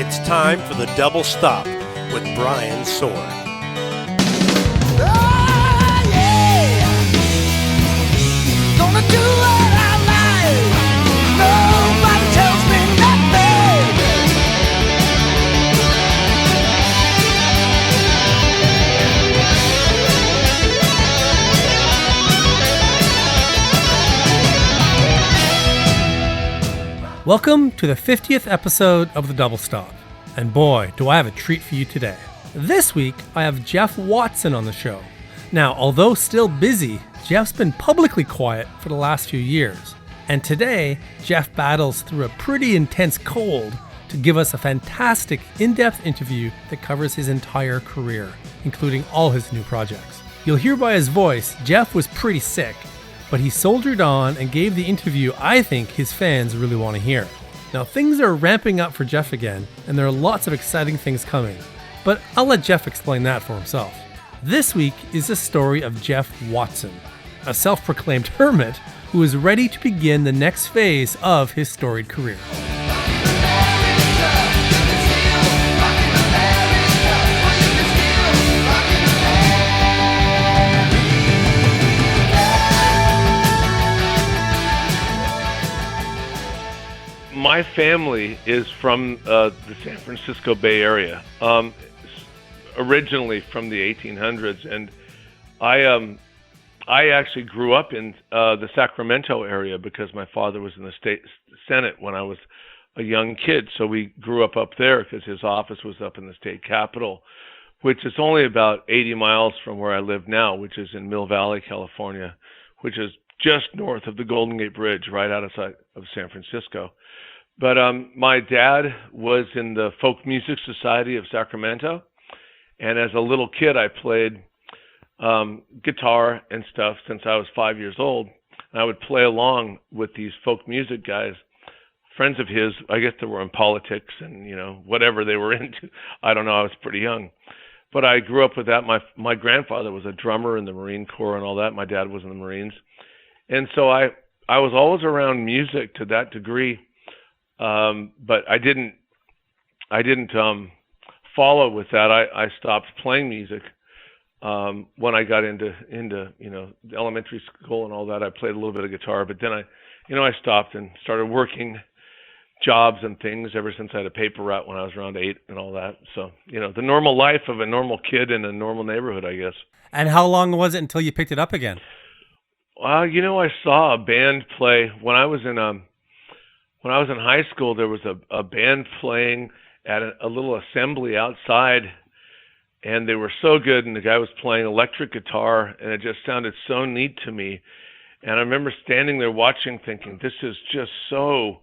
It's time for the Double Stop with Brian Sword. Oh, yeah. Gonna do what I like. Nobody tells me nothing. Welcome to the 50th episode of The Double Stop. And boy, do I have a treat for you today. This week, I have Jeff Watson on the show. Now, although still busy, Jeff's been publicly quiet for the last few years. And today, Jeff battles through a pretty intense cold to give us a fantastic in-depth interview that covers his entire career, including all his new projects. You'll hear by his voice, Jeff was pretty sick, but he soldiered on and gave the interview I think his fans really want to hear. Now, things are ramping up for Jeff again, and there are lots of exciting things coming. But I'll let Jeff explain that for himself. This week is the story of Jeff Watson, a self-proclaimed hermit who is ready to begin the next phase of his storied career. My family is from the San Francisco Bay Area, originally from the 1800s, and I actually grew up in the Sacramento area because my father was in the state Senate when I was a young kid, so we grew up there because his office was up in the state capitol, which is only about 80 miles from where I live now, which is in Mill Valley, California, which is just north of the Golden Gate Bridge, right outside of San Francisco. But my dad was in the Folk Music Society of Sacramento, and as a little kid, I played guitar and stuff since I was 5 years old. And I would play along with these folk music guys, friends of his. I guess they were in politics and, you know, whatever they were into. I don't know. I was pretty young. But I grew up with that. My grandfather was a drummer in the Marine Corps and all that. My dad was in the Marines. And so I was always around music to that degree. But I didn't follow with that. I stopped playing music when I got into you know, elementary school and all that. I played a little bit of guitar, but then I stopped and started working jobs and things ever since I had a paper route when I was around 8 and all that. So, you know, the normal life of a normal kid in a normal neighborhood, I guess. And how long was it until you picked it up again? Well, you know, I saw a band play when I was in high school. There was a band playing at a little assembly outside, and they were so good, and the guy was playing electric guitar, and it just sounded so neat to me. And I remember standing there watching, thinking, this is just so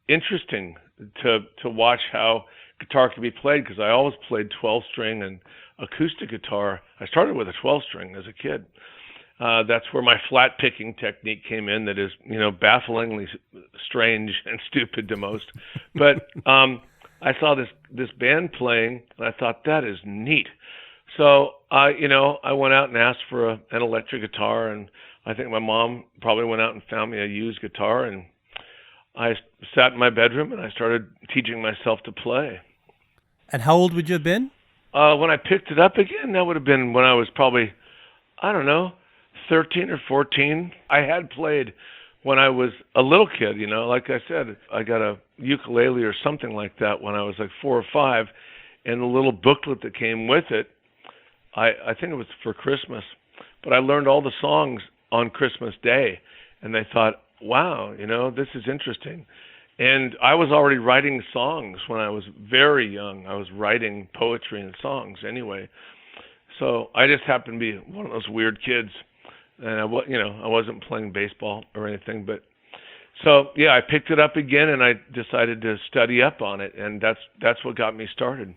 interesting to watch how guitar can be played, because I always played 12-string and acoustic guitar. I started with a 12-string as a kid. That's where my flat picking technique came in. That is, you know, bafflingly strange and stupid to most. But I saw this band playing, and I thought, that is neat. So I went out and asked for an electric guitar, and I think my mom probably went out and found me a used guitar, and I sat in my bedroom and I started teaching myself to play. And how old would you have been? When I picked it up again, that would have been when I was probably, I don't know, 13 or 14. I had played when I was a little kid, you know, like I said, I got a ukulele or something like that when I was like 4 or 5, and the little booklet that came with it, I think it was for Christmas, but I learned all the songs on Christmas Day, and they thought, wow, you know, this is interesting. And I was already writing songs when I was very young. I was writing poetry and songs anyway. So I just happened to be one of those weird kids. And I wasn't playing baseball or anything, but so yeah, I picked it up again and I decided to study up on it, and that's what got me started.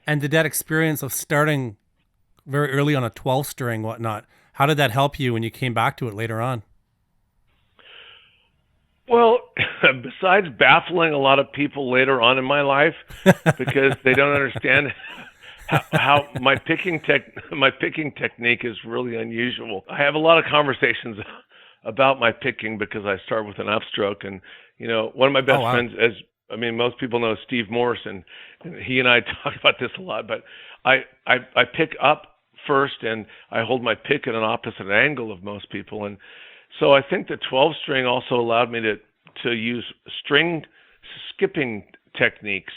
And did that experience of starting very early on a 12-string, whatnot, how did that help you when you came back to it later on? Well, besides baffling a lot of people later on in my life because they don't understand how my picking technique is really unusual. I have a lot of conversations about my picking because I start with an upstroke, and you know, one of my best friends, I mean, most people know Steve Morse, and he and I talk about this a lot. But I pick up first, and I hold my pick at an opposite angle of most people, and so I think the 12-string also allowed me to use string skipping techniques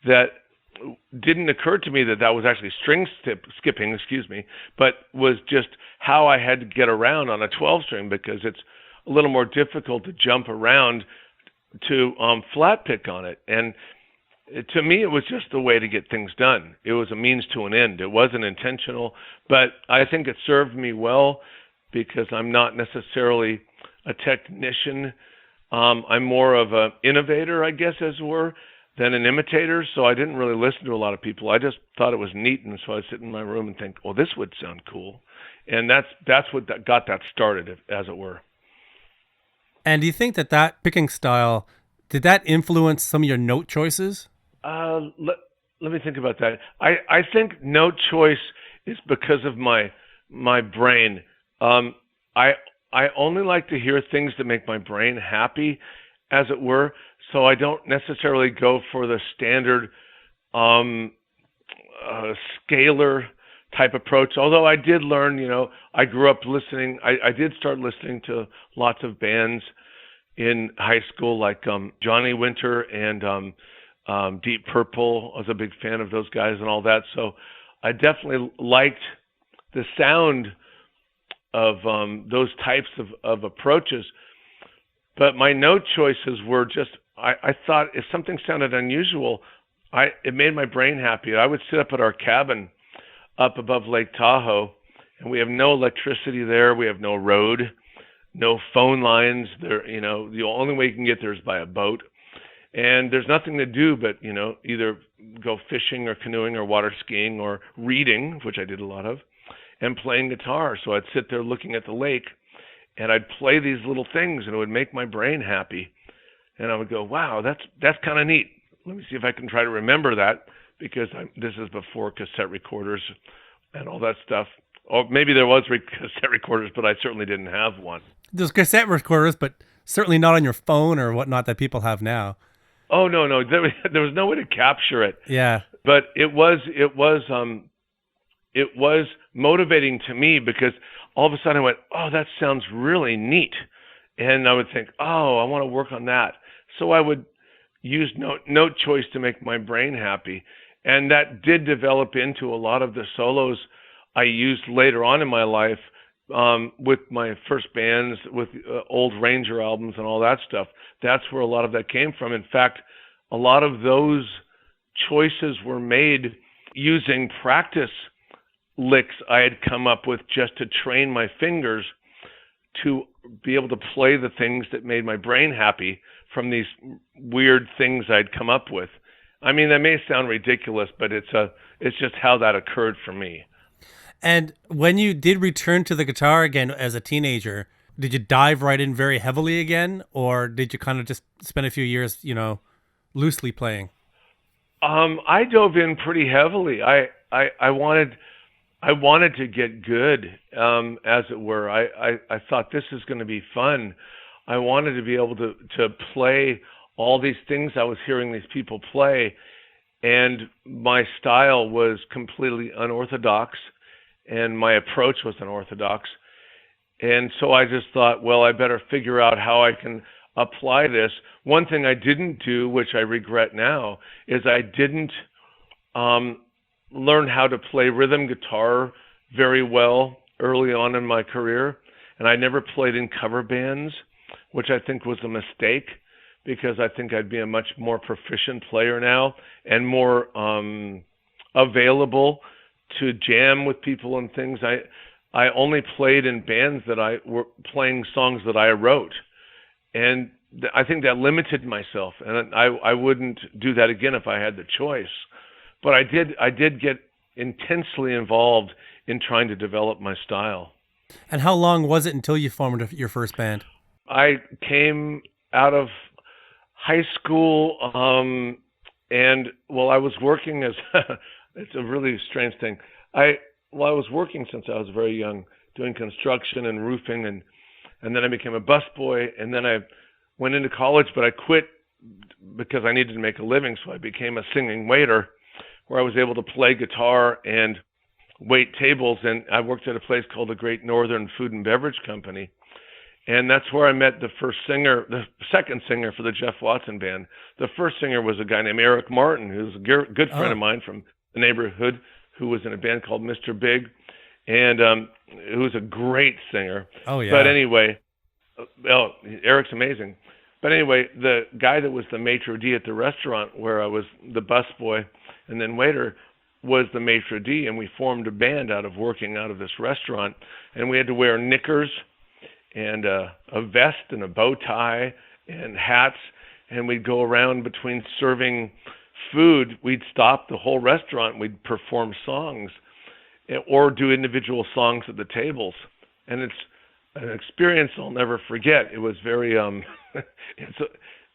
that didn't occur to me that was actually skipping, but was just how I had to get around on a 12-string, because it's a little more difficult to jump around to flat pick on it. And to me, it was just a way to get things done. It was a means to an end. It wasn't intentional, but I think it served me well because I'm not necessarily a technician. I'm more of an innovator, I guess, as it were, than an imitator. So I didn't really listen to a lot of people. I just thought it was neat, and so I'd sit in my room and think, "Well, this would sound cool," and that's what got that started, as it were. And do you think that picking style, did that influence some of your note choices? Let me think about that. I think note choice is because of my brain. I only like to hear things that make my brain happy, as it were. So I don't necessarily go for the standard scalar type approach. Although I did learn, I grew up listening. I did start listening to lots of bands in high school, like Johnny Winter and Deep Purple. I was a big fan of those guys and all that. So I definitely liked the sound of those types of approaches. But my note choices were just, I thought if something sounded unusual, it made my brain happy. I would sit up at our cabin up above Lake Tahoe, and we have no electricity there. We have no road, no phone lines. There, the only way you can get there is by a boat. And there's nothing to do but, either go fishing or canoeing or water skiing or reading, which I did a lot of, and playing guitar. So I'd sit there looking at the lake, and I'd play these little things, and it would make my brain happy. And I would go, wow, that's kind of neat. Let me see if I can try to remember that, because this is before cassette recorders and all that stuff. Or maybe there was cassette recorders, but I certainly didn't have one. There's cassette recorders, but certainly not on your phone or whatnot that people have now. Oh, no. There was no way to capture it. Yeah. But it was motivating to me, because all of a sudden I went, oh, that sounds really neat. And I would think, oh, I want to work on that. So I would use note choice to make my brain happy. And that did develop into a lot of the solos I used later on in my life, with my first bands, with old Ranger albums and all that stuff. That's where a lot of that came from. In fact, a lot of those choices were made using practice licks I had come up with just to train my fingers to be able to play the things that made my brain happy from these weird things I'd come up with. I mean, that may sound ridiculous, but it's just how that occurred for me. And when you did return to the guitar again as a teenager, did you dive right in very heavily again, or did you kind of just spend a few years, loosely playing? I dove in pretty heavily. I wanted to get good, as it were. I thought this is going to be fun. I wanted to be able to play all these things I was hearing these people play, and my style was completely unorthodox, and my approach was unorthodox. And so I just thought, well, I better figure out how I can apply this. One thing I didn't do, which I regret now, is I didn't learn how to play rhythm guitar very well early on in my career. And I never played in cover bands, which I think was a mistake, because I think I'd be a much more proficient player now and more available to jam with people and things. I only played in bands that I were playing songs that I wrote. And I think that limited myself, and I wouldn't do that again if I had the choice. But I did get intensely involved in trying to develop my style. And how long was it until you formed your first band? I came out of high school, and I was working as it's a really strange thing. I was working since I was very young, doing construction and roofing, and then I became a busboy, and then I went into college, but I quit because I needed to make a living, so I became a singing waiter, where I was able to play guitar and wait tables. And I worked at a place called the Great Northern Food and Beverage Company, and that's where I met the second singer for the Jeff Watson Band. The first singer was a guy named Eric Martin, who's a good friend of mine from the neighborhood, who was in a band called Mr. Big, and who was a great singer. Oh, yeah. But anyway, Eric's amazing. But anyway, the guy that was the maitre d' at the restaurant where I was the busboy and then waiter was the maitre d', and we formed a band out of working out of this restaurant. And we had to wear knickers and a vest and a bow tie and hats, and we'd go around between serving food. We'd stop the whole restaurant, we'd perform songs or do individual songs at the tables. And it's an experience I'll never forget. It was very,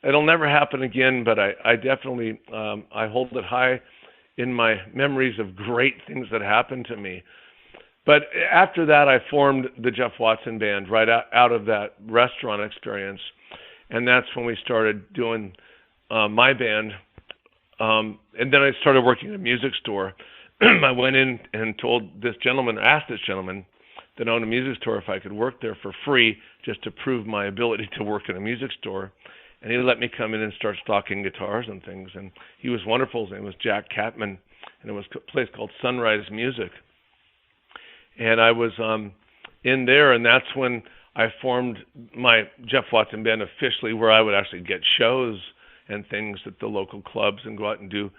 it'll never happen again, but I definitely, I hold it high in my memories of great things that happened to me. But after that, I formed the Jeff Watson Band right out of that restaurant experience. And that's when we started doing my band. And then I started working at a music store. I went in and asked this gentleman that owned a music store if I could work there for free, just to prove my ability to work in a music store. And he let me come in and start stocking guitars and things. And he was wonderful. His name was Jack Catman, and it was a place called Sunrise Music. And I was in there, and that's when I formed my Jeff Watson Band officially, where I would actually get shows and things at the local clubs and go out and do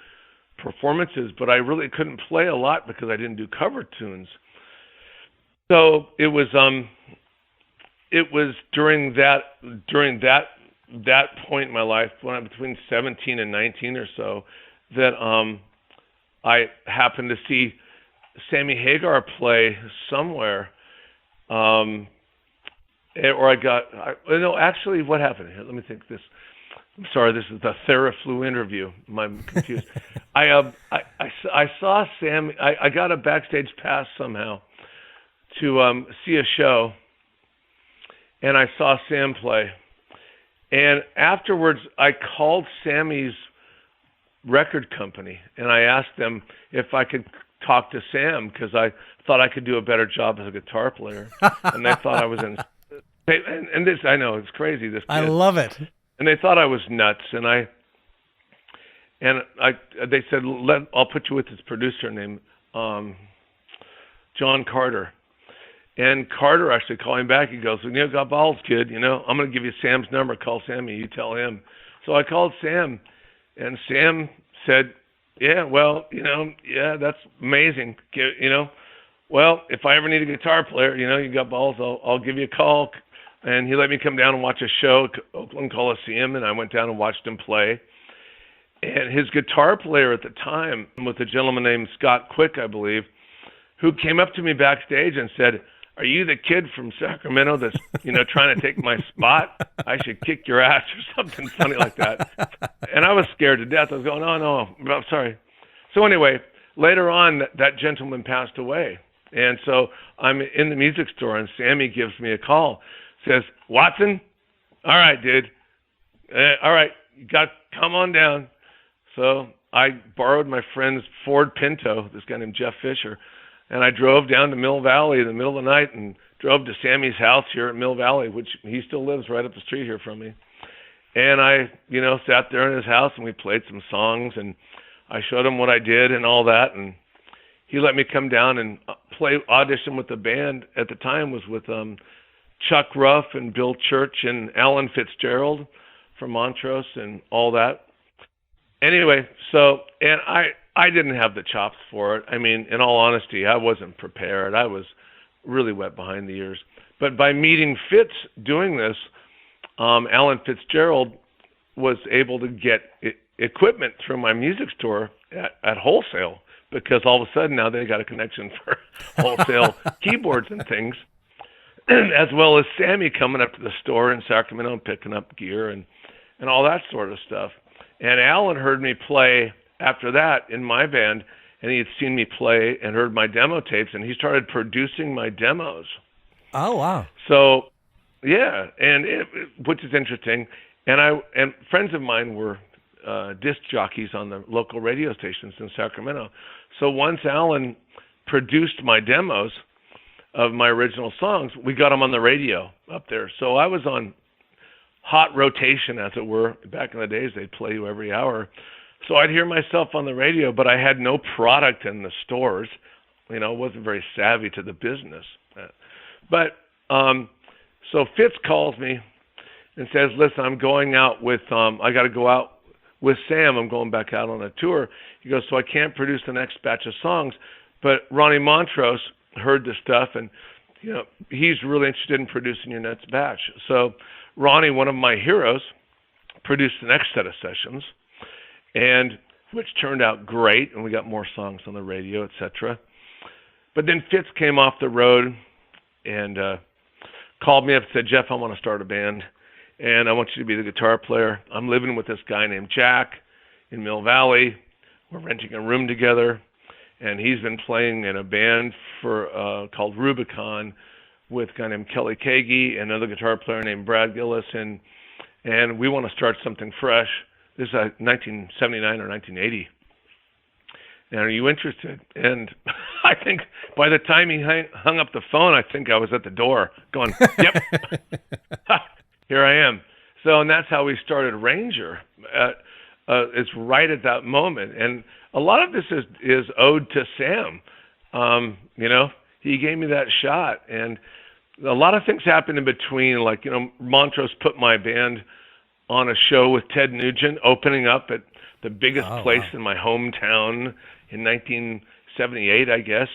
performances. But I really couldn't play a lot because I didn't do cover tunes. So it was during that point in my life, when I'm between 17 and 19 or so, that I happened to see Sammy Hagar play somewhere, actually, what happened here? Let me think this. I'm sorry, this is the Theraflu interview. I'm confused. I saw Sam. I got a backstage pass somehow to see a show, and I saw Sam play. And afterwards, I called Sammy's record company, and I asked them if I could talk to Sam, because I thought I could do a better job as a guitar player. And they thought I was in... And this, I know, it's crazy, this kid. I love it. And they thought I was nuts, and they said, I'll put you with this producer named John Carter. And Carter actually called him back. He goes, got balls, kid. I'm going to give you Sam's number. Call Sammy. You tell him. So I called Sam, and Sam said, yeah, well, that's amazing. Well, if I ever need a guitar player, you got balls, I'll give you a call. And he let me come down and watch a show at Oakland Coliseum, and I went down and watched him play. And his guitar player at the time was a gentleman named Scott Quick, I believe, who came up to me backstage and said, are you the kid from Sacramento that's, trying to take my spot? I should kick your ass or something funny like that. And I was scared to death. I was going, oh, no, I'm sorry. So anyway, later on, that gentleman passed away. And so I'm in the music store, and Sammy gives me a call, says, Watson, all right, dude. All right, you got to come on down. So I borrowed my friend's Ford Pinto, this guy named Jeff Fisher, and I drove down to Mill Valley in the middle of the night and drove to Sammy's house here at Mill Valley, which he still lives right up the street here from me. And I, sat there in his house, and we played some songs, and I showed him what I did and all that, and he let me come down and audition with the band. At the time was with Chuck Ruff and Bill Church and Alan Fitzgerald from Montrose and all that. Anyway, and I didn't have the chops for it. I mean, in all honesty, I wasn't prepared. I was really wet behind the ears. But by meeting Fitz doing this, Alan Fitzgerald was able to get equipment through my music store at wholesale, because all of a sudden now they got a connection for wholesale keyboards and things, as well as Sammy coming up to the store in Sacramento and picking up gear and all that sort of stuff. And Alan heard me play after that in my band, and he had seen me play and heard my demo tapes, and he started producing my demos. Oh, wow. So, yeah, and which is interesting. And friends of mine were disc jockeys on the local radio stations in Sacramento. So once Alan produced my demos of my original songs, we got them on the radio up there. So I was on hot rotation, as it were. Back in the days, they'd play you every hour. So I'd hear myself on the radio, but I had no product in the stores. You know, wasn't very savvy to the business. But so Fitz calls me and says, listen, I'm going out with, I got to go out with Sam. I'm going back out on a tour. He goes, so I can't produce the next batch of songs. But Ronnie Montrose heard the stuff, and you know, he's really interested in producing your next batch. So Ronnie, one of my heroes, produced the next set of sessions, and which turned out great, and we got more songs on the radio, etc. But then Fitz came off the road and called me up and said, Jeff, I want to start a band, and I want you to be the guitar player. I'm living with this guy named Jack in Mill Valley. We're renting a room together, and he's been playing in a band for called Rubicon with a guy named Kelly Kagi and another guitar player named Brad Gillis, and we want to start something fresh. This is 1979 or 1980. And are you interested? And I think by the time he hung up the phone, I think I was at the door going, yep, here I am. So, and that's how we started Ranger. It's right at that moment. And a lot of this is owed to Sam. You know, he gave me that shot. And a lot of things happened in between. Like, you know, Montrose put my band on a show with Ted Nugent, opening up at the biggest place in my hometown in 1978, I guess.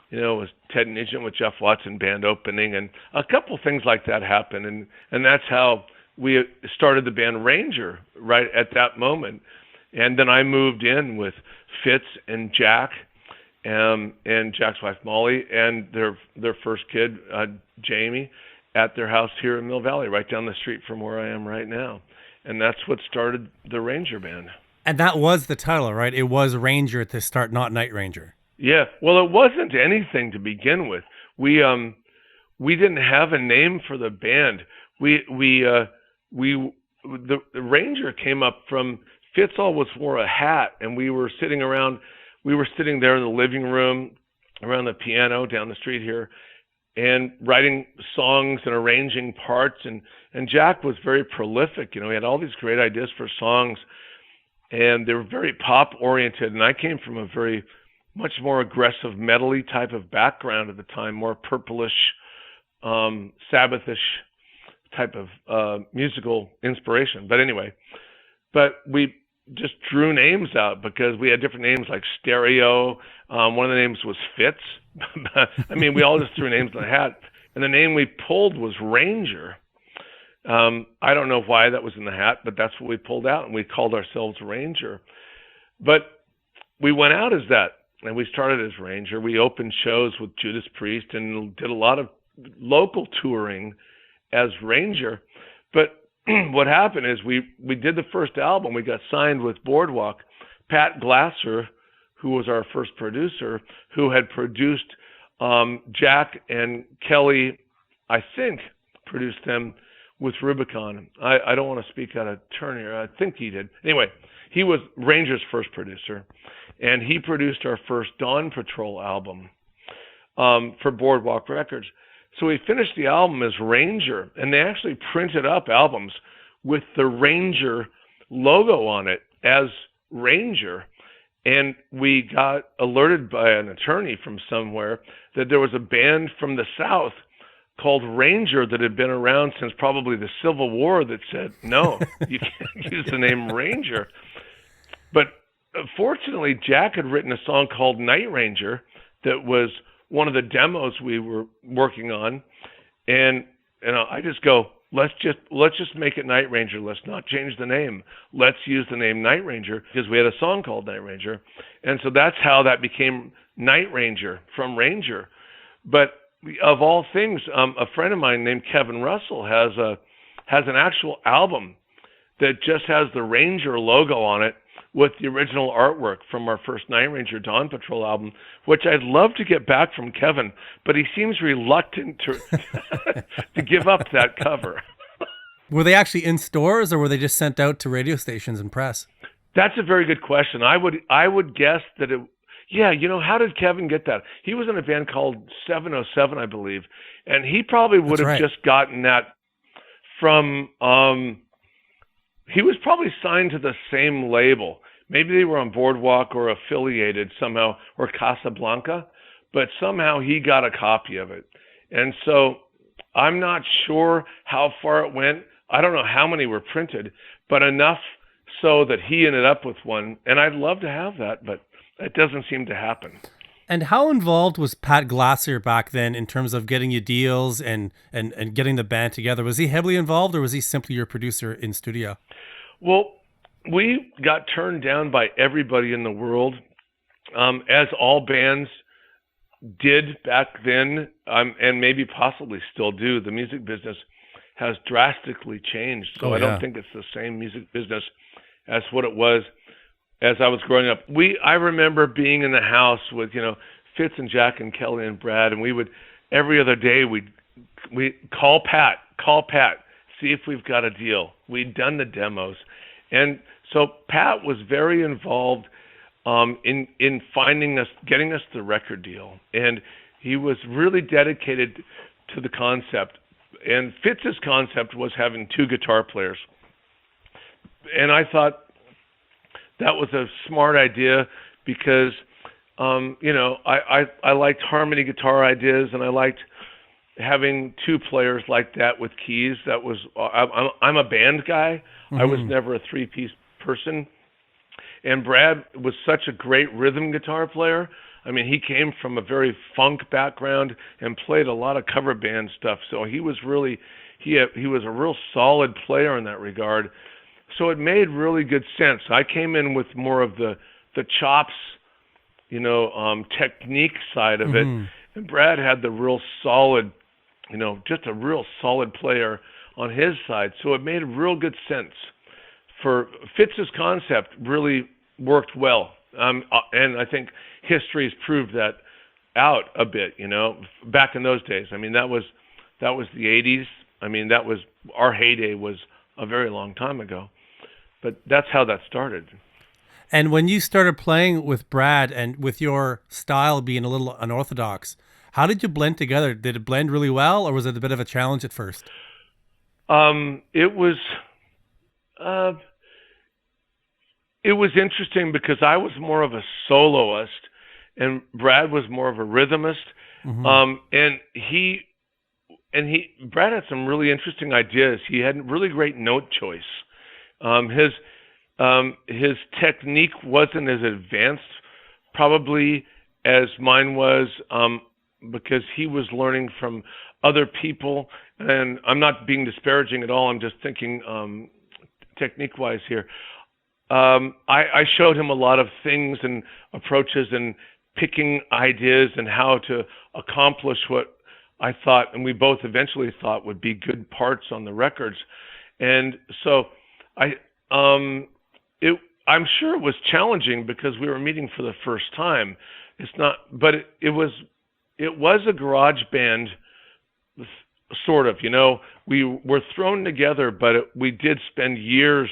You know, it was Ted Nugent with Jeff Watson band opening, and a couple things like that happened, and that's how we started the band Ranger right at that moment. And then I moved in with Fitz and Jack, and Jack's wife Molly, and their first kid Jamie, at their house here in Mill Valley, right down the street from where I am right now. And that's what started the Ranger band. And that was the title, right? It was Ranger at the start, not Night Ranger. Yeah. Well, it wasn't anything to begin with. We didn't have a name for the band. The Ranger came up from Fitz always wore a hat, and we were sitting there in the living room around the piano down the street here, and writing songs and arranging parts, and Jack was very prolific. You know, he had all these great ideas for songs, and they were very pop oriented, and I came from a very much more aggressive metal-y type of background at the time, more purplish, Sabbathish type of musical inspiration. But anyway, we just drew names out because we had different names like Stereo. One of the names was Fitz. I mean, we all just threw names in the hat. And the name we pulled was Ranger. I don't know why that was in the hat, but that's what we pulled out, and we called ourselves Ranger. But we went out as that, and we started as Ranger. We opened shows with Judas Priest and did a lot of local touring as Ranger. But what happened is we did the first album. We got signed with Boardwalk. Pat Glasser, who was our first producer, who had produced Jack and Kelly, I think, produced them with Rubicon. I don't want to speak out of turn here. I think he did. Anyway, he was Ranger's first producer, and he produced our first Dawn Patrol album for Boardwalk Records. So we finished the album as Ranger, and they actually printed up albums with the Ranger logo on it as Ranger. And we got alerted by an attorney from somewhere that there was a band from the South called Ranger that had been around since probably the Civil War that said, no, you can't use the name Ranger. But fortunately, Jack had written a song called Night Ranger that was one of the demos we were working on. And I just go, let's just make it Night Ranger. Let's not change the name. Let's use the name Night Ranger because we had a song called Night Ranger. And so that's how that became Night Ranger from Ranger. But of all things, a friend of mine named Kevin Russell has an actual album that just has the Ranger logo on it with the original artwork from our first Night Ranger Dawn Patrol album, which I'd love to get back from Kevin, but he seems reluctant to give up that cover. Were they actually in stores, or were they just sent out to radio stations and press? That's a very good question. I would guess that it. Yeah, how did Kevin get that? He was in a band called 707, I believe, and he probably would have just gotten that from. He was probably signed to the same label. Maybe they were on Boardwalk or affiliated somehow, or Casablanca, but somehow he got a copy of it. And so I'm not sure how far it went. I don't know how many were printed, but enough so that he ended up with one. And I'd love to have that, but it doesn't seem to happen. And how involved was Pat Glacier back then in terms of getting you deals and getting the band together? Was he heavily involved, or was he simply your producer in studio? Well, we got turned down by everybody in the world, as all bands did back then, and maybe possibly still do. The music business has drastically changed, so I don't think it's the same music business as what it was as I was growing up. I remember being in the house with, Fitz and Jack and Kelly and Brad, and we would, every other day, we'd call Pat, see if we've got a deal. We'd done the demos. And so Pat was very involved in finding us, getting us the record deal. And he was really dedicated to the concept. And Fitz's concept was having two guitar players. And I thought that was a smart idea because, I liked harmony guitar ideas, and I liked having two players like that with keys. That was, I'm a band guy. Mm-hmm. I was never a three-piece person. And Brad was such a great rhythm guitar player. I mean, he came from a very funk background and played a lot of cover band stuff. So he was really, he was a real solid player in that regard. So it made really good sense. I came in with more of the chops, technique side of it. And Brad had the real solid, just a real solid player on his side. So it made real good sense. For Fitz's concept really worked well. And I think history has proved that out a bit, back in those days. I mean, that was the 80s. I mean, that was, our heyday was a very long time ago. But that's how that started. And when you started playing with Brad and with your style being a little unorthodox, how did you blend together? Did it blend really well, or was it a bit of a challenge at first? It was interesting because I was more of a soloist and Brad was more of a rhythmist. Brad had some really interesting ideas. He had really great note choice. His technique wasn't as advanced probably as mine was, because he was learning from other people. And I'm not being disparaging at all. I'm just thinking technique-wise here. I showed him a lot of things and approaches and picking ideas and how to accomplish what I thought, and we both eventually thought would be good parts on the records. And so I'm sure it was challenging because we were meeting for the first time. But it was a garage band, sort of. We were thrown together, but we did spend years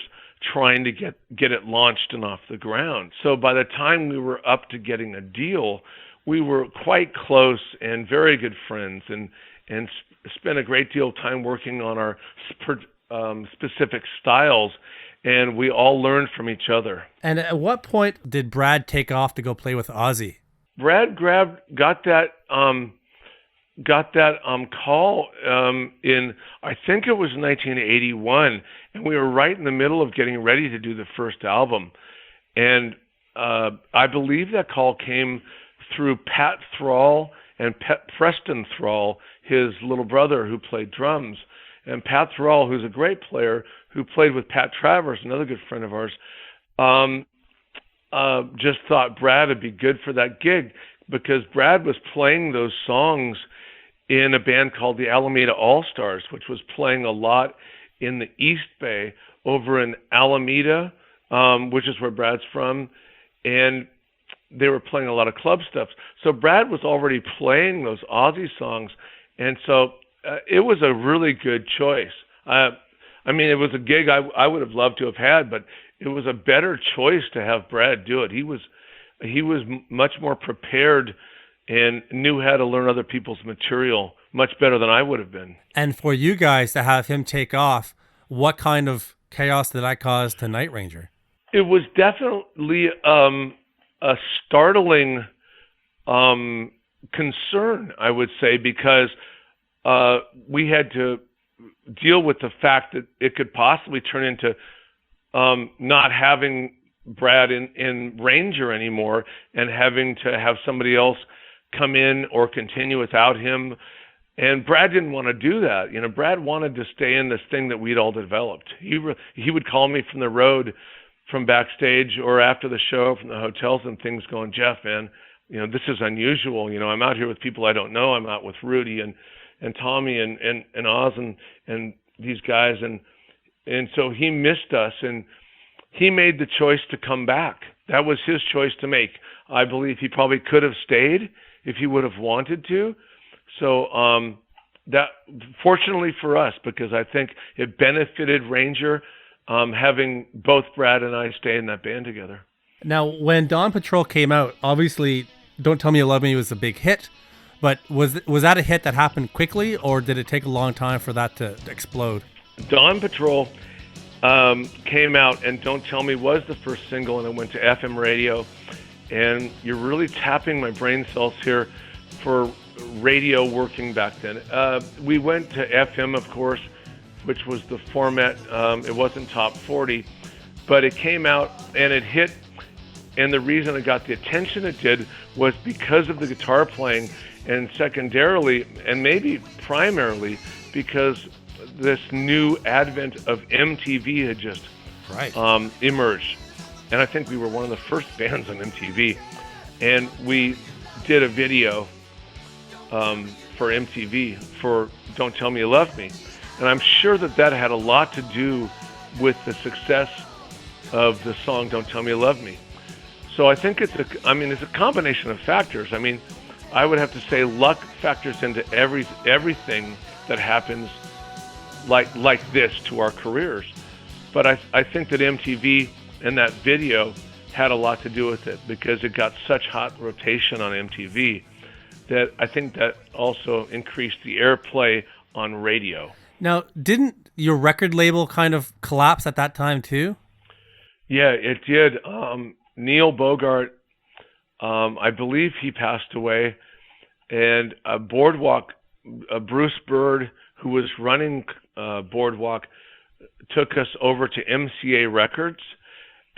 trying to get it launched and off the ground. So by the time we were up to getting a deal, we were quite close and very good friends, and spent a great deal of time working on our specific styles, and we all learned from each other. And at what point did Brad take off to go play with Ozzy? Brad got that call in, I think it was 1981, and we were right in the middle of getting ready to do the first album. And I believe that call came through Pat Thrall and Preston Thrall, his little brother who played drums. And Pat Thrall, who's a great player, who played with Pat Travers, another good friend of ours, just thought Brad would be good for that gig, because Brad was playing those songs in a band called the Alameda All-Stars, which was playing a lot in the East Bay over in Alameda, which is where Brad's from, and they were playing a lot of club stuff. So Brad was already playing those Ozzy songs, and so it was a really good choice. I mean, it was a gig I would have loved to have had, but it was a better choice to have Brad do it. He was much more prepared and knew how to learn other people's material much better than I would have been. And for you guys to have him take off, what kind of chaos did that cause to Night Ranger? It was definitely a startling concern, I would say, because we had to deal with the fact that it could possibly turn into not having Brad in Ranger anymore and having to have somebody else come in or continue without him. And Brad didn't want to do that. You know, Brad wanted to stay in this thing that we'd all developed. He would call me from the road, from backstage or after the show from the hotels and things, going, Jeff, man, you know, this is unusual. You know, I'm out here with people I don't know. I'm out with Rudy and Tommy and Oz and these guys. And so he missed us, and he made the choice to come back. That was his choice to make. I believe he probably could have stayed if he would have wanted to. So that, fortunately for us, because I think it benefited Ranger having both Brad and I stay in that band together. Now, when Dawn Patrol came out, obviously Don't Tell Me You Love Me was a big hit, but was that a hit that happened quickly, or did it take a long time for that to explode? Dawn Patrol came out, and Don't Tell Me was the first single, and it went to FM radio. And you're really tapping my brain cells here for radio working back then. We went to FM, of course, which was the format. It wasn't top 40, but it came out and it hit. And the reason it got the attention it did was because of the guitar playing, and secondarily, and maybe primarily, because this new advent of MTV had just emerged. And I think we were one of the first bands on MTV. And we did a video for MTV for Don't Tell Me You Love Me. And I'm sure that had a lot to do with the success of the song Don't Tell Me You Love Me. So I think it's a combination of factors. I mean, I would have to say luck factors into everything that happens like this to our careers. But I think that MTV and that video had a lot to do with it, because it got such hot rotation on MTV that I think that also increased the airplay on radio. Now, didn't your record label kind of collapse at that time too? Yeah, it did. Neil Bogart, I believe he passed away, and Boardwalk, Bruce Bird, who was running Boardwalk, took us over to MCA Records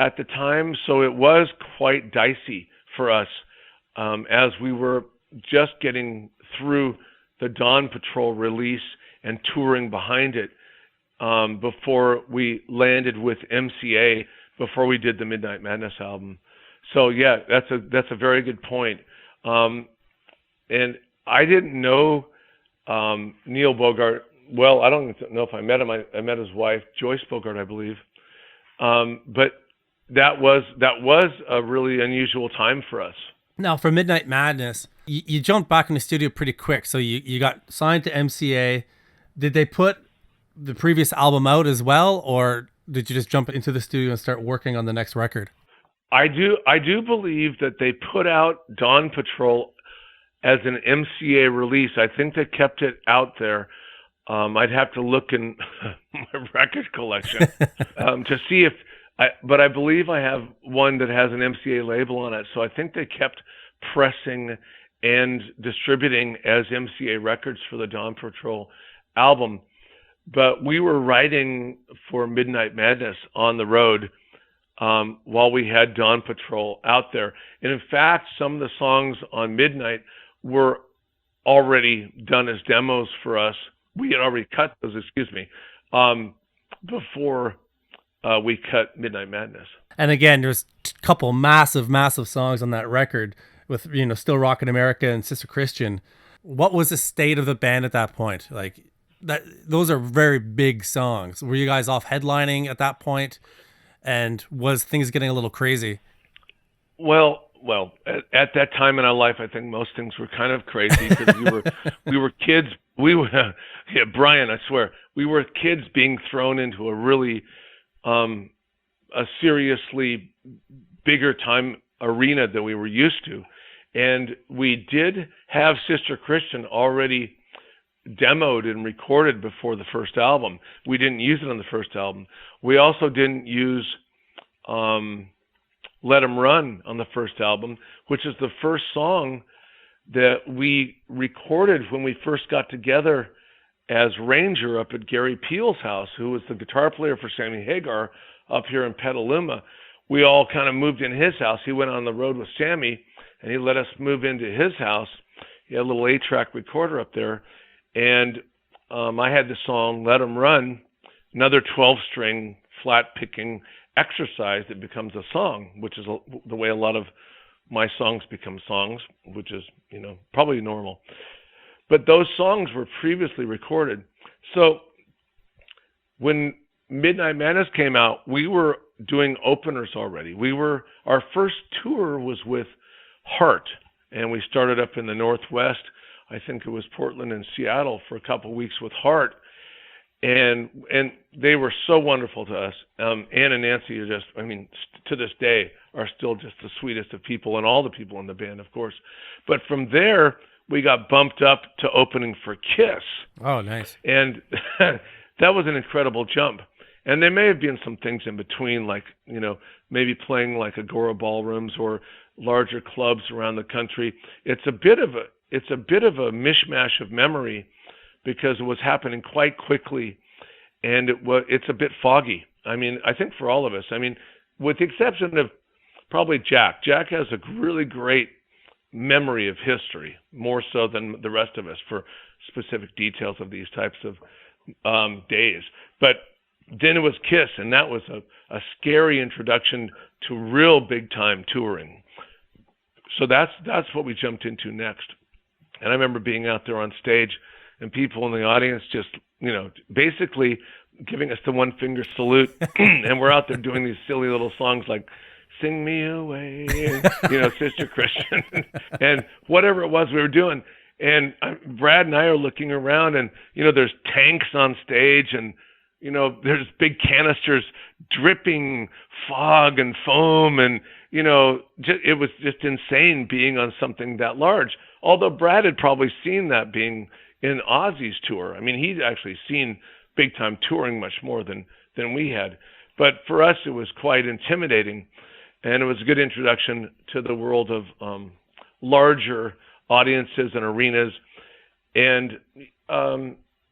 at the time. So it was quite dicey for us as we were just getting through the Dawn Patrol release and touring behind it before we landed with MCA, before we did the Midnight Madness album. So yeah, that's a very good point. And I didn't know Neil Bogart well. I don't know if I met him. I met his wife, Joyce Bogart, I believe. But that was a really unusual time for us. Now, for Midnight Madness, you jumped back in the studio pretty quick. So you got signed to MCA. Did they put the previous album out as well, or did you just jump into the studio and start working on the next record? I do believe that they put out Dawn Patrol as an MCA release. I think they kept it out there. I'd have to look in my record collection to see but I believe I have one that has an MCA label on it. So I think they kept pressing and distributing as MCA records for the Dawn Patrol album. But we were writing for Midnight Madness on the road while we had Dawn Patrol out there. And in fact, some of the songs on Midnight were already done as demos for us. We had already cut those, before we cut Midnight Madness. And again, there's a couple massive songs on that record with, Still Rockin' America and Sister Christian. What was the state of the band at that point? Like, those are very big songs. Were you guys off headlining at that point? And was things getting a little crazy? Well, at that time in our life, I think most things were kind of crazy because we were kids. Brian, I swear, we were kids being thrown into a really a seriously bigger time arena than we were used to. And we did have Sister Christian already demoed and recorded before the first album. We didn't use it on the first album. We also didn't use Let 'Em Run on the first album, which is the first song that we recorded when we first got together as Ranger up at Gary Peel's house, who was the guitar player for Sammy Hagar up here in Petaluma. We all kind of moved in his house. He went on the road with Sammy, and he let us move into his house. He had a little 8-track recorder up there. And I had the song Let 'Em Run, another 12-string flat-picking exercise that becomes a song, which is the way a lot of my songs become songs, which is, probably normal. But those songs were previously recorded. So when Midnight Madness came out, we were doing openers already. Our first tour was with Heart, and we started up in the Northwest. I think it was Portland and Seattle for a couple of weeks with Heart, and they were so wonderful to us. Ann and Nancy are just, to this day, are still just the sweetest of people, and all the people in the band, of course. But from there, we got bumped up to opening for Kiss. Oh, nice. And that was an incredible jump. And there may have been some things in between, like, maybe playing like Agora ballrooms or larger clubs around the country. It's a bit of a mishmash of memory because it was happening quite quickly, and it's a bit foggy. I think for all of us. With the exception of probably Jack. Jack has a really great memory of history, more so than the rest of us for specific details of these types of days. But then it was Kiss, and that was a scary introduction to real big-time touring. So that's what we jumped into next. And I remember being out there on stage and people in the audience just, basically giving us the one-finger salute. And we're out there doing these silly little songs like Sing Me Away, Sister Christian, and whatever it was we were doing. And Brad and I are looking around, and, there's tanks on stage, and, there's big canisters dripping fog and foam, and, it was just insane being on something that large. Although Brad had probably seen that being in Ozzy's tour. He'd actually seen big-time touring much more than we had. But for us, it was quite intimidating, and it was a good introduction to the world of larger audiences and arenas. And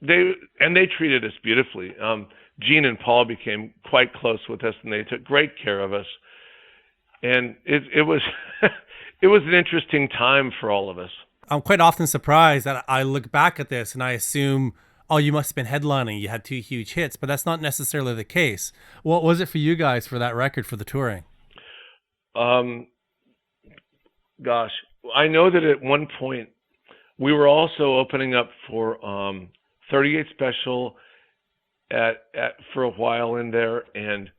they treated us beautifully. Gene and Paul became quite close with us, and they took great care of us. And it was it was an interesting time for all of us. I'm quite often surprised that I look back at this and I assume, oh, you must have been headlining. You had 2 huge hits, but that's not necessarily the case. What was it for you guys for that record, for the touring? Gosh, I know that at one point we were also opening up for 38 Special for a while in there, and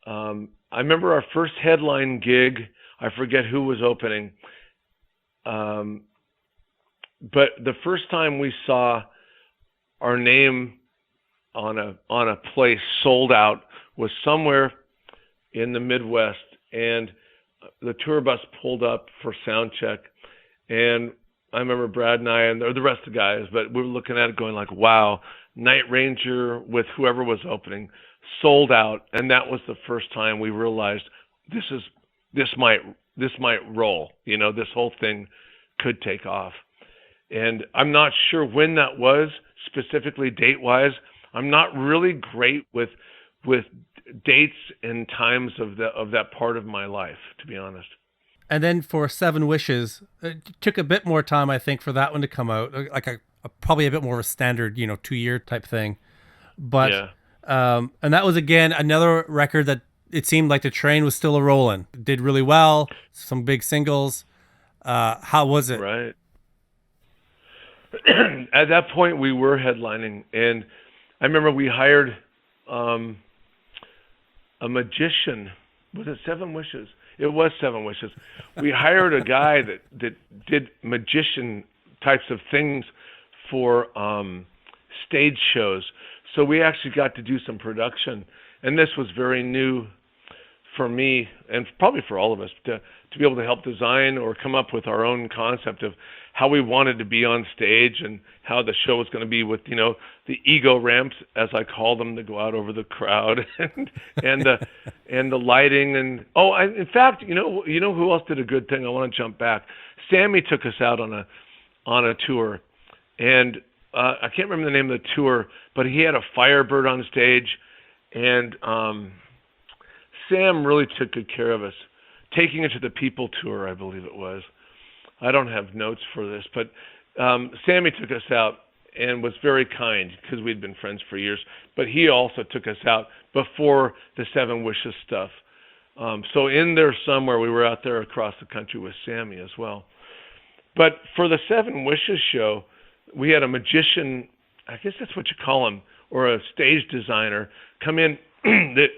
I remember our first headline gig. I forget who was opening, but the first time we saw our name on a place sold out was somewhere in the Midwest, and the tour bus pulled up for sound check, and I remember Brad and I, and the rest of the guys, but we were looking at it going like, wow, Night Ranger with whoever was opening sold out. And that was the first time we realized this might roll, this whole thing could take off. And I'm not sure when that was specifically date wise. I'm not really great with dates and times of that part of my life, to be honest. And then for 7 Wishes, it took a bit more time, I think, for that one to come out, like probably a bit more of a standard, 2-year type thing. But yeah. And that was, again, another record that it seemed like the train was still a-rolling. It did really well, some big singles. How was it? Right. At that point, we were headlining, and I remember we hired a magician. Was it 7 Wishes? It was 7 Wishes. We hired a guy that did magician types of things for stage shows. So we actually got to do some production, and this was very new for me, and probably for all of us, to be able to help design or come up with our own concept of how we wanted to be on stage and how the show was going to be with, the ego ramps, as I call them, to go out over the crowd and the lighting. And in fact, you know who else did a good thing? I want to jump back. Sammy took us out on a tour, and I can't remember the name of the tour, but he had a Firebird on stage, and Sam really took good care of us, taking it to the People Tour, I believe it was. I don't have notes for this, but Sammy took us out and was very kind because we'd been friends for years. But he also took us out before the Seven Wishes stuff. So in there somewhere, we were out there across the country with Sammy as well. But for the Seven Wishes show, we had a magician, I guess that's what you call him, or a stage designer, come in that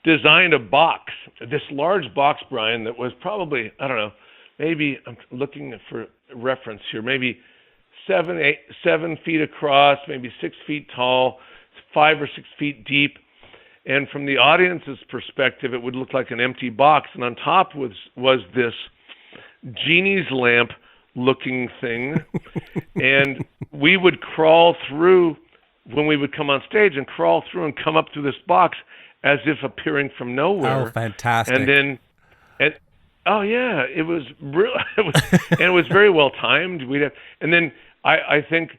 designed a box, this large box, Brian, that was probably, I don't know, maybe, I'm looking for reference here, maybe 7 feet across, maybe 6 feet tall, 5 or 6 feet deep. And from the audience's perspective, it would look like an empty box. And on top was this genie's lamp looking thing. And we would crawl through, when we would come on stage, and crawl through and come up through this box as if appearing from nowhere. Oh, fantastic. And then, oh yeah, it was real. And it was very well timed. And then I think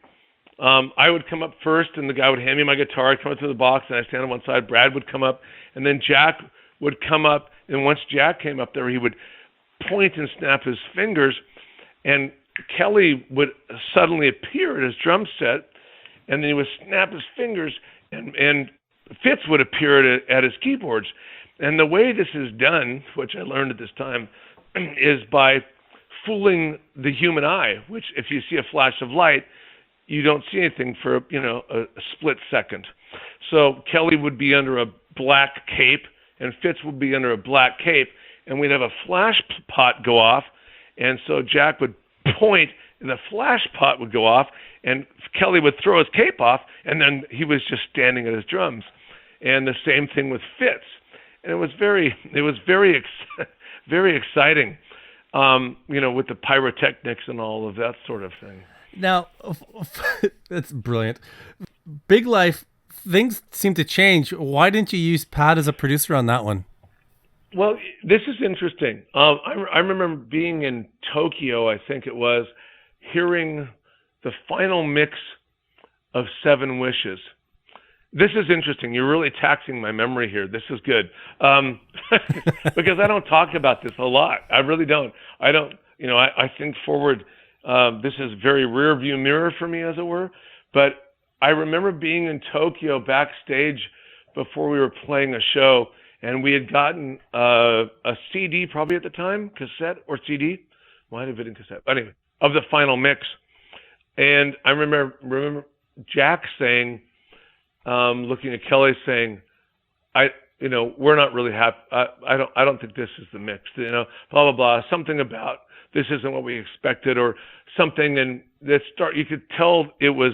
I would come up first, and the guy would hand me my guitar. I'd come up to the box, and I'd stand on one side. Brad would come up, and then Jack would come up. And once Jack came up there, he would point and snap his fingers, and Kelly would suddenly appear at his drum set, and then he would snap his fingers, and Fitz would appear at his keyboards. And the way this is done, which I learned at this time, is by fooling the human eye, which if you see a flash of light, you don't see anything for, a split second. So Kelly would be under a black cape, and Fitz would be under a black cape, and we'd have a flash pot go off, and so Jack would point, and the flash pot would go off, and Kelly would throw his cape off, and then he was just standing at his drums. And the same thing with Fitz. And it was very exciting, with the pyrotechnics and all of that sort of thing. Now, that's brilliant. Big Life, things seem to change. Why didn't you use Pat as a producer on that one? Well, this is interesting. I remember being in Tokyo, I think it was, hearing the final mix of Seven Wishes. This is interesting. You're really taxing my memory here. This is good. Because I don't talk about this a lot. I really don't. I think forward. This is very rear view mirror for me, as it were. But I remember being in Tokyo backstage before we were playing a show, and we had gotten a CD probably at the time, cassette or CD. Might have been in cassette. Anyway, of the final mix. And I remember Jack saying, looking at Kelly saying, we're not really happy. I don't think this is the mix, blah, blah, blah. Something about this isn't what we expected or something. And you could tell it was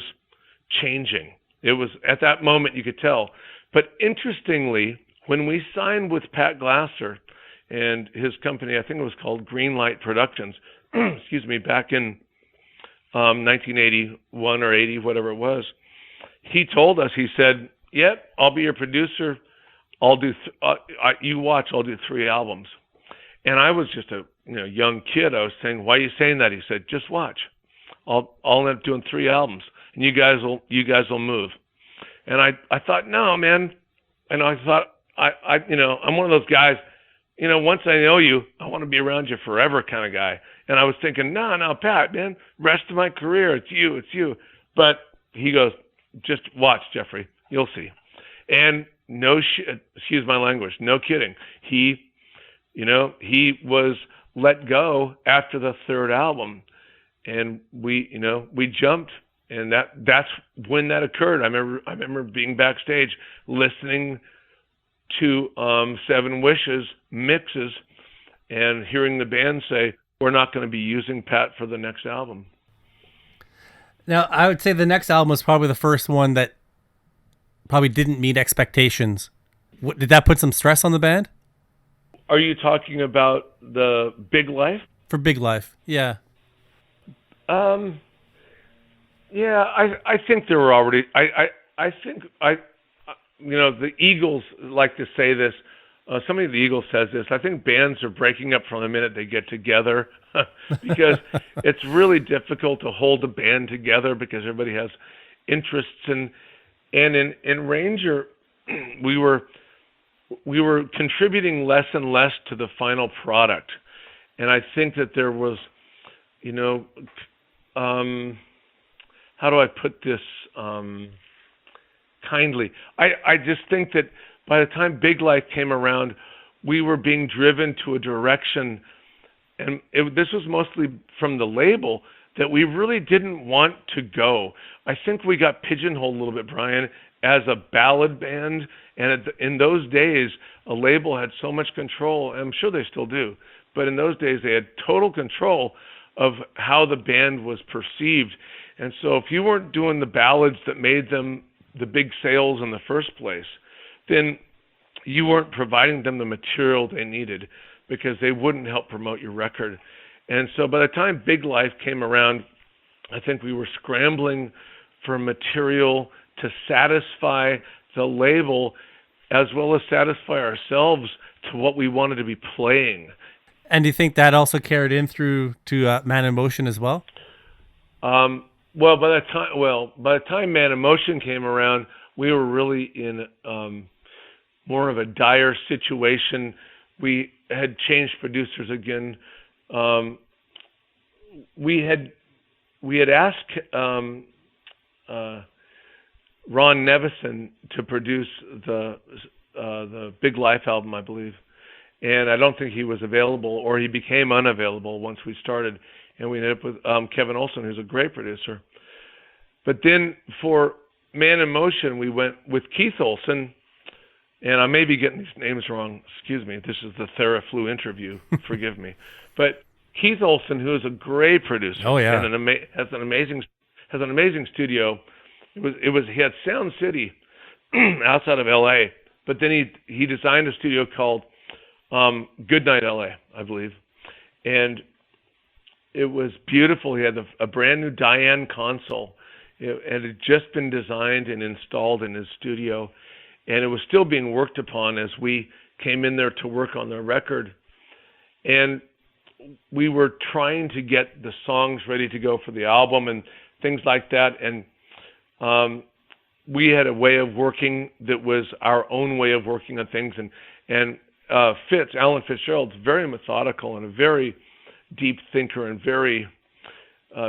changing. It was at that moment you could tell. But interestingly, when we signed with Pat Glasser and his company, I think it was called Greenlight Productions, excuse me, back in 1981 or 80, whatever it was, he told us, he said, yep, I'll be your producer. I'll do, you watch, I'll do 3 albums. And I was just a young kid. I was saying, why are you saying that? He said, just watch. I'll end up doing 3 albums, and you guys will move. And I thought, no, man. And I thought, I'm one of those guys, once I know you, I want to be around you forever kind of guy. And I was thinking, no, Pat, man, rest of my career, it's you. But he goes, just watch, Jeffrey, you'll see. And excuse my language, no kidding. He was let go after the 3rd album, and we jumped, and that's when that occurred. I remember being backstage listening to Seven Wishes mixes and hearing the band say, we're not going to be using Pat for the next album. Now, I would say the next album was probably the first one that probably didn't meet expectations. Did that put some stress on the band? Are you talking about the Big Life? For Big Life, yeah. Yeah, I think there were already. I think the Eagles like to say this. Somebody of the Eagles says this. I think bands are breaking up from the minute they get together because it's really difficult to hold a band together because everybody has interests and in Ranger we were contributing less and less to the final product, and I think that there was, how do I put this kindly? I just think that by the time Big Life came around, we were being driven to a direction, and this was mostly from the label, that we really didn't want to go. I think we got pigeonholed a little bit, Brian, as a ballad band, and in those days, a label had so much control, and I'm sure they still do, but in those days, they had total control of how the band was perceived. And so if you weren't doing the ballads that made them the big sales in the first place, then you weren't providing them the material they needed because they wouldn't help promote your record. And so by the time Big Life came around, I think we were scrambling for material to satisfy the label as well as satisfy ourselves to what we wanted to be playing. And do you think that also carried in through to Man in Motion as well? Well, by the time Man in Motion came around, we were really in more of a dire situation. We had changed producers again. We had asked Ron Nevison to produce the Big Life album, I believe, and I don't think he was available, or he became unavailable once we started. And we ended up with Kevin Olson, who's a great producer. But then for Man in Motion, we went with Keith Olson, and I may be getting these names wrong. Excuse me. This is the Theraflu interview. Forgive me. But Keith Olson, who is a great producer, and has an amazing studio. He had Sound City outside of L.A., but then he designed a studio called Goodnight L.A., I believe, and it was beautiful. He had a brand new Diane console. It had just been designed and installed in his studio, and it was still being worked upon as we came in there to work on the record. And we were trying to get the songs ready to go for the album and things like that. And we had a way of working that was our own way of working on things. And Alan Fitzgerald's very methodical and a very deep thinker and very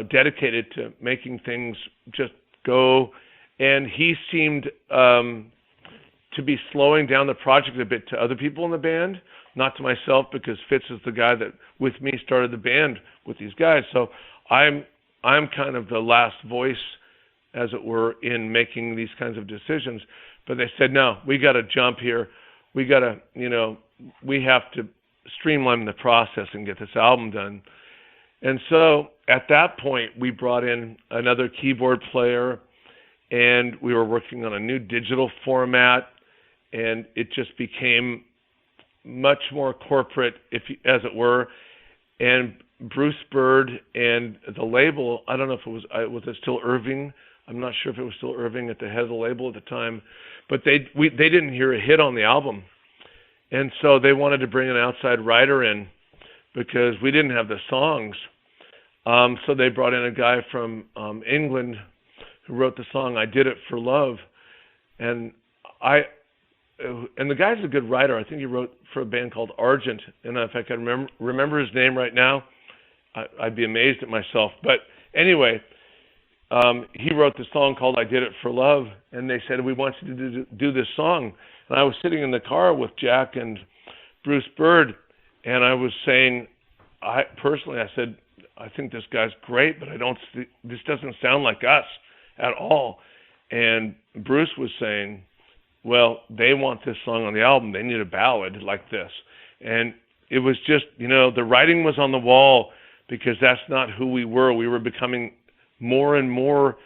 dedicated to making things just go. And he seemed to be slowing down the project a bit to other people in the band, not to myself, because Fitz is the guy that with me started the band with these guys. So I'm kind of the last voice, as it were, in making these kinds of decisions. But they said, no, we got to jump here. We got to, we have to streamline the process and get this album done. And so at that point, we brought in another keyboard player, and we were working on a new digital format, and it just became much more corporate, as it were. And Bruce Bird and the label, I don't know if was it still Irving? I'm not sure if it was still Irving at the head of the label at the time, but they didn't hear a hit on the album. And so they wanted to bring an outside writer in because we didn't have the songs. So they brought in a guy from England who wrote the song "I Did It for Love," and the guy's a good writer. I think he wrote for a band called Argent, and if I can remember his name right now, I'd be amazed at myself. But anyway, he wrote this song called "I Did It for Love," and they said, "We want you to do this song." And I was sitting in the car with Jack and Bruce Bird, and I was saying, I said, I think this guy's great, but this doesn't sound like us at all. And Bruce was saying, well, they want this song on the album. They need a ballad like this. And it was just, the writing was on the wall because that's not who we were. We were becoming more and more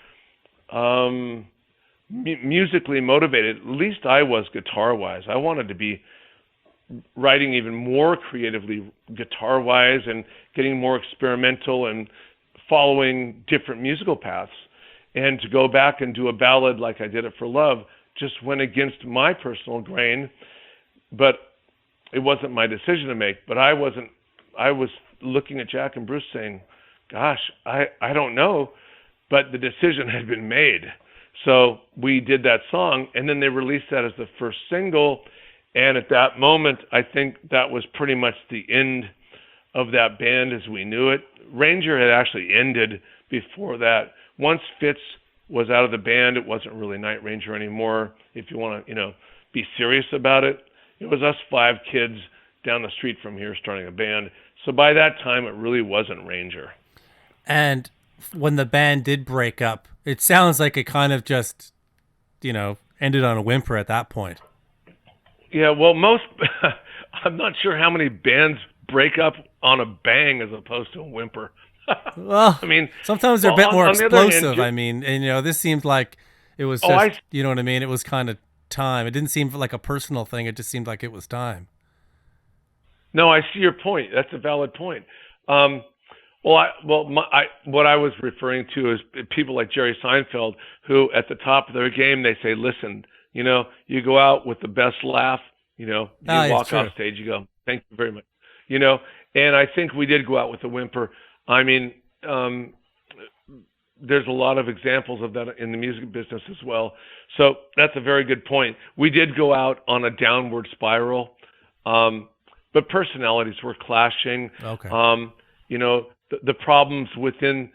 musically motivated. At least I was guitar-wise. I wanted to be writing even more creatively guitar-wise and getting more experimental and following different musical paths. And to go back and do a ballad like I did it for Love just went against my personal grain, but it wasn't my decision to make. But I was looking at Jack and Bruce saying, gosh, I don't know, but the decision had been made. So we did that song, and then they released that as the first single. And at that moment, I think that was pretty much the end of that band as we knew it. Ranger had actually ended before that. Once Fitz was out of the band, it wasn't really Night Ranger anymore. If you want to, be serious about it, it was us 5 kids down the street from here starting a band. So by that time, it really wasn't Ranger. And when the band did break up, it sounds like it kind of just, ended on a whimper at that point. Yeah, well, I'm not sure how many bands break up on a bang as opposed to a whimper. Well, I mean, sometimes they're a bit more explosive. Hand, this seemed like it was just, you know what I mean? It was kind of time. It didn't seem like a personal thing. It just seemed like it was time. No, I see your point. That's a valid point. What I was referring to is people like Jerry Seinfeld, who at the top of their game, they say, listen, you go out with the best laugh, you walk off stage, you go, thank you very much, and I think we did go out with a whimper. I mean, there's a lot of examples of that in the music business as well. So that's a very good point. We did go out on a downward spiral, but personalities were clashing. Okay. The problems within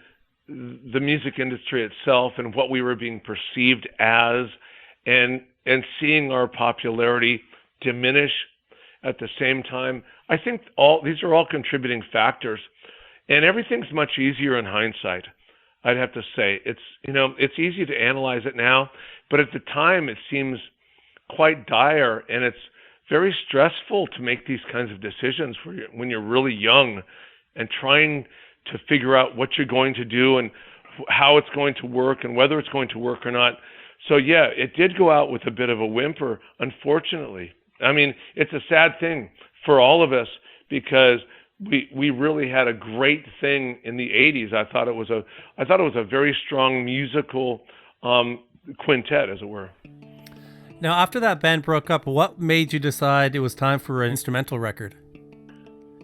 the music industry itself and what we were being perceived as, and seeing our popularity diminish at the same time. I think these are all contributing factors, and everything's much easier in hindsight. I'd have to say it's easy to analyze it now, but at the time it seems quite dire, and it's very stressful to make these kinds of decisions when you're really young and trying to figure out what you're going to do and how it's going to work and whether it's going to work or not. So yeah, it did go out with a bit of a whimper, unfortunately. I mean, it's a sad thing for all of us because we really had a great thing in the 80s. I thought it was a very strong musical quintet, as it were. Now, after that band broke up, what made you decide it was time for an instrumental record?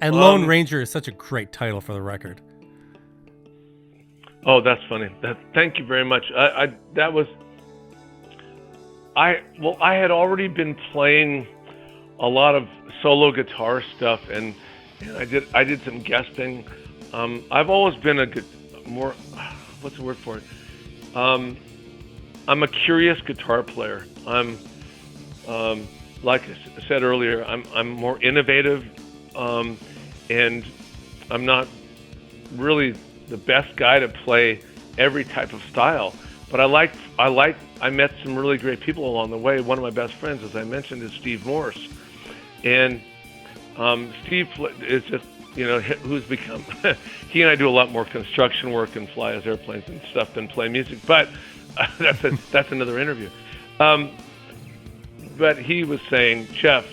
And Lone Ranger is such a great title for the record. Oh, that's funny. Thank you very much. I had already been playing a lot of solo guitar stuff, and I did some guesting. I've always been what's the word for it? I'm a curious guitar player. I'm like I said earlier, I'm more innovative, and I'm not really the best guy to play every type of style. But I met some really great people along the way. One of my best friends, as I mentioned, is Steve Morse. And Steve is just, who's become, he and I do a lot more construction work and fly his airplanes and stuff than play music. But that's another interview. But he was saying, Jeff,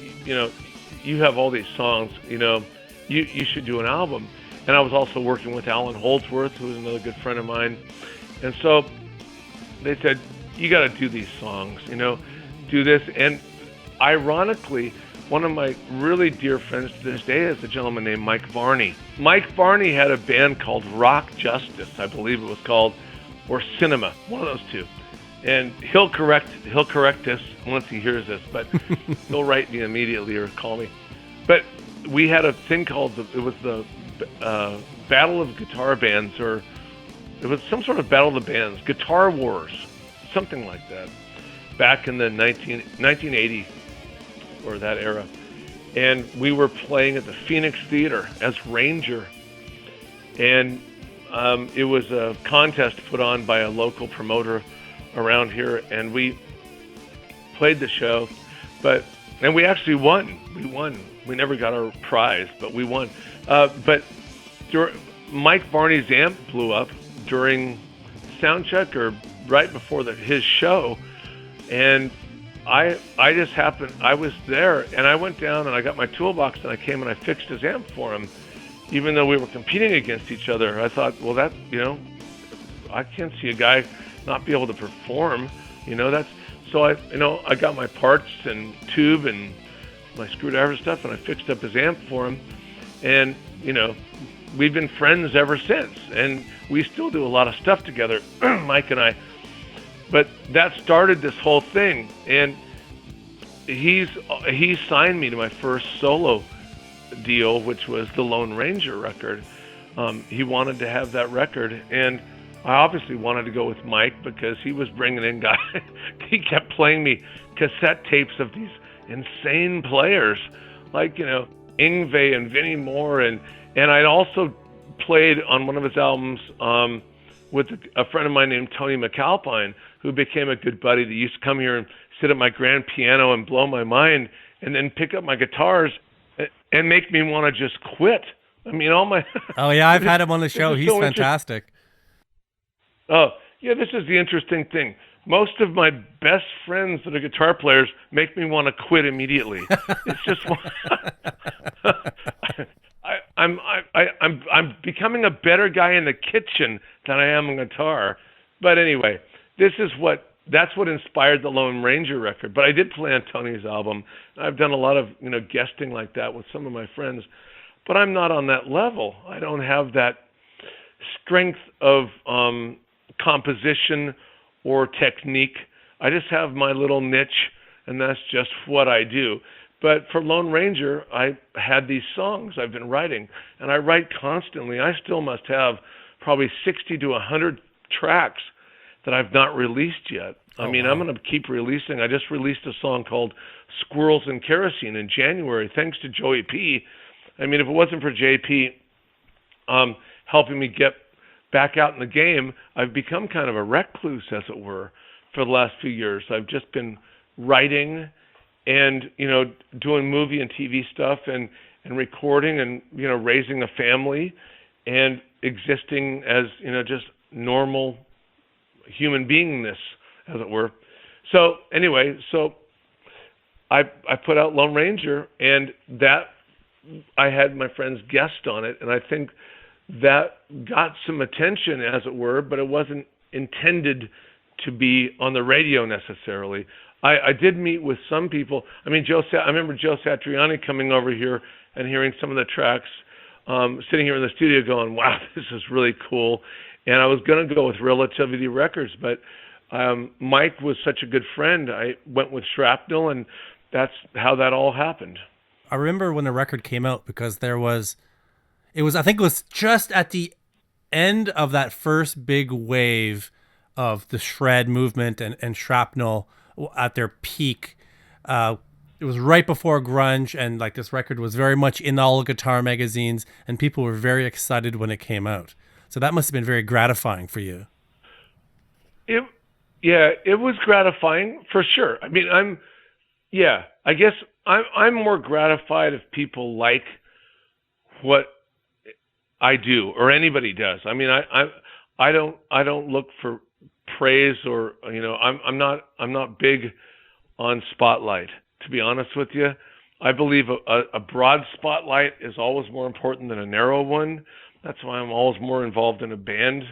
you have all these songs, you should do an album. And I was also working with Alan Holdsworth, who is another good friend of mine. And so they said, you got to do these songs, do this. And ironically, one of my really dear friends to this day is a gentleman named Mike Varney. Mike Varney had a band called Rock Justice, I believe it was called, or Cinema, one of those two. And he'll correct us once he hears this, but he'll write me immediately or call me. But we had a thing called the Battle of Guitar Bands, or it was some sort of Battle of the Bands, Guitar Wars, something like that, back in the 1980 or that era. And we were playing at the Phoenix Theater as Ranger. And it was a contest put on by a local promoter around here, and we played the show, and we actually won. We never got our prize, but we won. But Mike Varney's amp blew up during sound check or right before his show, and I just happened, I was there, and I went down and I got my toolbox and I came and I fixed his amp for him, even though we were competing against each other. I thought, well, that, I can't see a guy not be able to perform, so I got my parts and tube and my screwdriver stuff, and I fixed up his amp for him, and, we've been friends ever since, and we still do a lot of stuff together, Mike and I. But that started this whole thing, and he signed me to my first solo deal, which was the Lone Ranger record. He wanted to have that record, and I obviously wanted to go with Mike because he was bringing in guys. He kept playing me cassette tapes of these insane players, like Yngwie and Vinnie Moore, and I'd also played on one of his albums with a friend of mine named Tony McAlpine, who became a good buddy that used to come here and sit at my grand piano and blow my mind, and then pick up my guitars and make me want to just quit. I mean, all my... Oh, yeah, I've had him on the show. He's so fantastic. Oh, yeah, this is the interesting thing. Most of my best friends that are guitar players make me want to quit immediately. It's just... I'm becoming a better guy in the kitchen than I am on guitar. But anyway, that's what inspired the Lone Ranger record. But I did play on Tony's album. I've done a lot of guesting like that with some of my friends. But I'm not on that level. I don't have that strength of composition or technique. I just have my little niche, and that's just what I do. But for Lone Ranger, I had these songs I've been writing, and I write constantly. I still must have probably 60 to 100 tracks that I've not released yet. Oh, I mean, wow. I'm going to keep releasing. I just released a song called Squirrels Kerosene in January, thanks to Joey P. I mean, if it wasn't for JP helping me get back out in the game, I've become kind of a recluse, as it were, for the last few years. I've just been writing and, doing movie and TV stuff and recording and, raising a family and existing as, just normal human beingness, as it were. So anyway, I put out Lone Ranger, and that I had my friends guest on it, and I think that got some attention, as it were, but it wasn't intended to be on the radio necessarily. I did meet with some people. I mean, I remember Joe Satriani coming over here and hearing some of the tracks, sitting here in the studio going, wow, this is really cool. And I was going to go with Relativity Records, but Mike was such a good friend. I went with Shrapnel, and that's how that all happened. I remember when the record came out because I think it was just at the end of that first big wave of the shred movement and Shrapnel at their peak. It was right before grunge, and like this record was very much in all the guitar magazines, and people were very excited when it came out. So that must have been very gratifying for you. It was gratifying for sure. I mean, I guess I'm more gratified if people like what I do or anybody does. I mean, I don't look for praise or I'm not big on spotlight, to be honest with you. I believe a broad spotlight is always more important than a narrow one. That's why I'm always more involved in a band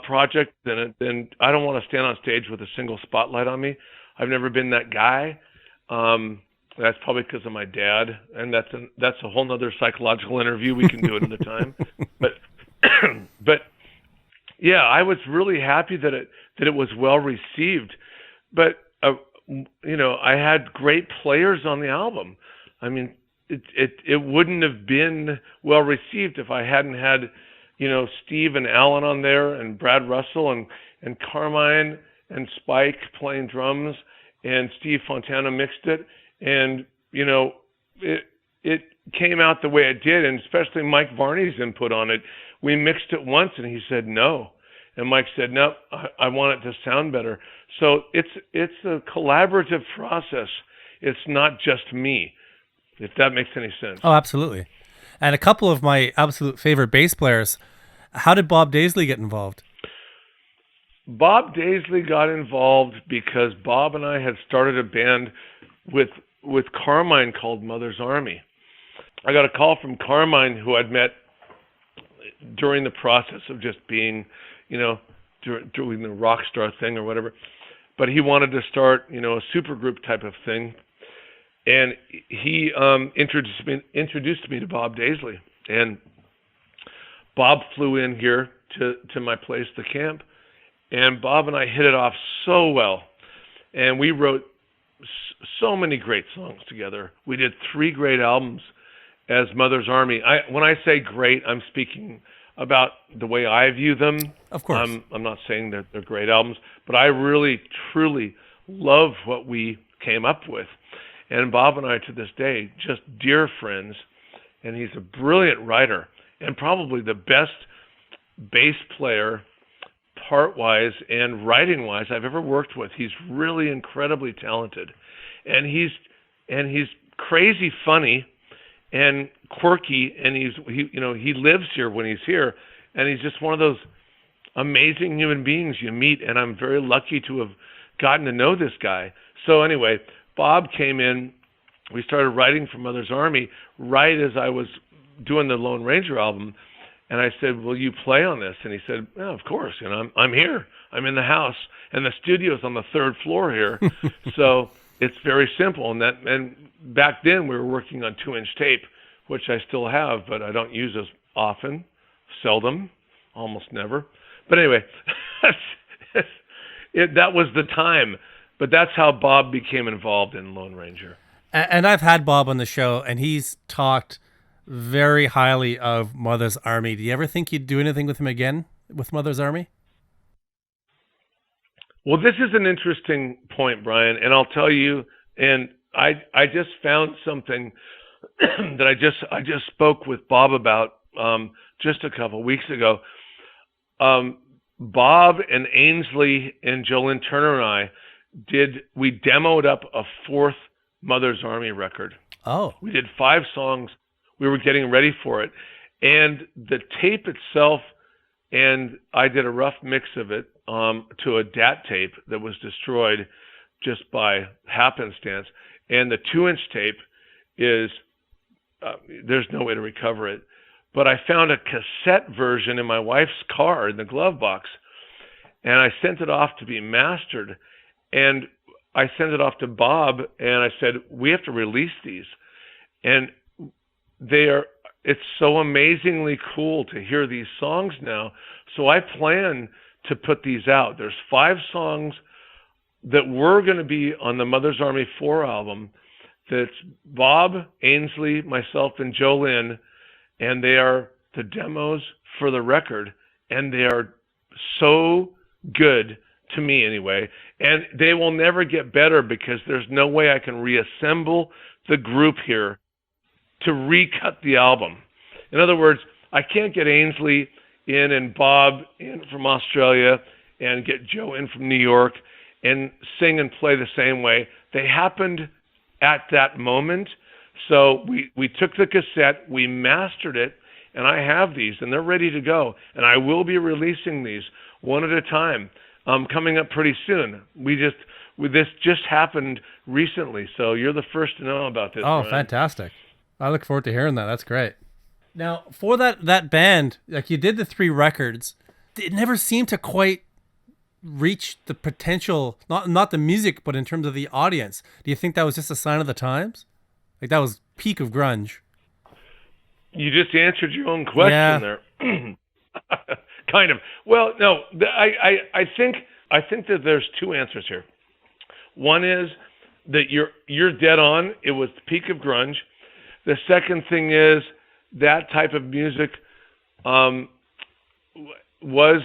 project than I don't want to stand on stage with a single spotlight on me. I've never been that guy. That's probably because of my dad, and that's a whole nother psychological interview. We can do it another time. But yeah, I was really happy that it was well received. But I had great players on the album. I mean, it wouldn't have been well received if I hadn't had Steve and Alan on there, and Brad Russell and Carmine and Spike playing drums, and Steve Fontana mixed it, and it came out the way it did, and especially Mike Varney's input on it. We mixed it once, and he said no, and Mike said no, I want it to sound better. So it's a collaborative process. It's not just me, if that makes any sense. Oh, absolutely. And a couple of my absolute favorite bass players. How did Bob Daisley get involved? Bob Daisley got involved because Bob and I had started a band with Carmine called Mother's Army. I got a call from Carmine, who I'd met during the process of just being, doing the rock star thing or whatever. But he wanted to start, a supergroup type of thing. And he introduced me to Bob Daisley. And Bob flew in here to my place, the camp. And Bob and I hit it off so well. And we wrote so many great songs together. We did 3 great albums as Mother's Army. When I say great, I'm speaking about the way I view them. Of course. I'm not saying that they're great albums, but I really, truly love what we came up with. And Bob and I, to this day, just dear friends. And he's a brilliant writer and probably the best bass player, part-wise and writing-wise, I've ever worked with. He's really incredibly talented. And he's crazy funny and quirky, and he lives here when he's here, and he's just one of those amazing human beings you meet, and I'm very lucky to have gotten to know this guy. So anyway, Bob came in, we started writing for Mother's Army right as I was doing the Lone Ranger album, and I said, will you play on this? And he said, yeah, of course, I'm here, I'm in the house, and the studio's on the 3rd floor here, so it's very simple. And back then we were working on 2-inch tape, which I still have, but I don't use as often, seldom, almost never. But anyway, that was the time. But that's how Bob became involved in Lone Ranger. And I've had Bob on the show, and he's talked very highly of Mother's Army. Do you ever think you'd do anything with him again, with Mother's Army? Well, this is an interesting point, Brian, and I'll tell you, and I just found something that I just spoke with Bob about just a couple weeks ago. Bob and Ainsley and Joe Lynn Turner and I we demoed up a 4th Mother's Army record. Oh. We did 5 songs. We were getting ready for it. And the tape itself, and I did a rough mix of it to a DAT tape that was destroyed just by happenstance. And the 2-inch tape is, there's no way to recover it. But I found a cassette version in my wife's car in the glove box, and I sent it off to be mastered. And I sent it off to Bob, and I said, we have to release these. And it's so amazingly cool to hear these songs now. So I plan to put these out. There's 5 songs that were going to be on the Mother's Army 4 album. That's Bob, Ainsley, myself, and Joe Lynn, and they are the demos for the record, and they are so good to me anyway. And they will never get better because there's no way I can reassemble the group here to recut the album. In other words, I can't get Ainsley in and Bob in from Australia and get Joe in from New York and sing and play the same way. They happened at that moment. So we took the cassette, we mastered it, and I have these, and they're ready to go. And I will be releasing these one at a time, coming up pretty soon. This just happened recently, so you're the first to know about this. Oh, Brian. Fantastic. I look forward to hearing that. That's great. Now, for that band, like you did the 3 records, it never seemed to quite reach the potential, not the music, but in terms of the audience. Do you think that was just a sign of the times? Like that was peak of grunge. You just answered your own question there. Kind of. Well, no, I think that there's 2 answers here. One is that you're dead on. It was the peak of grunge. The second thing is that type of music was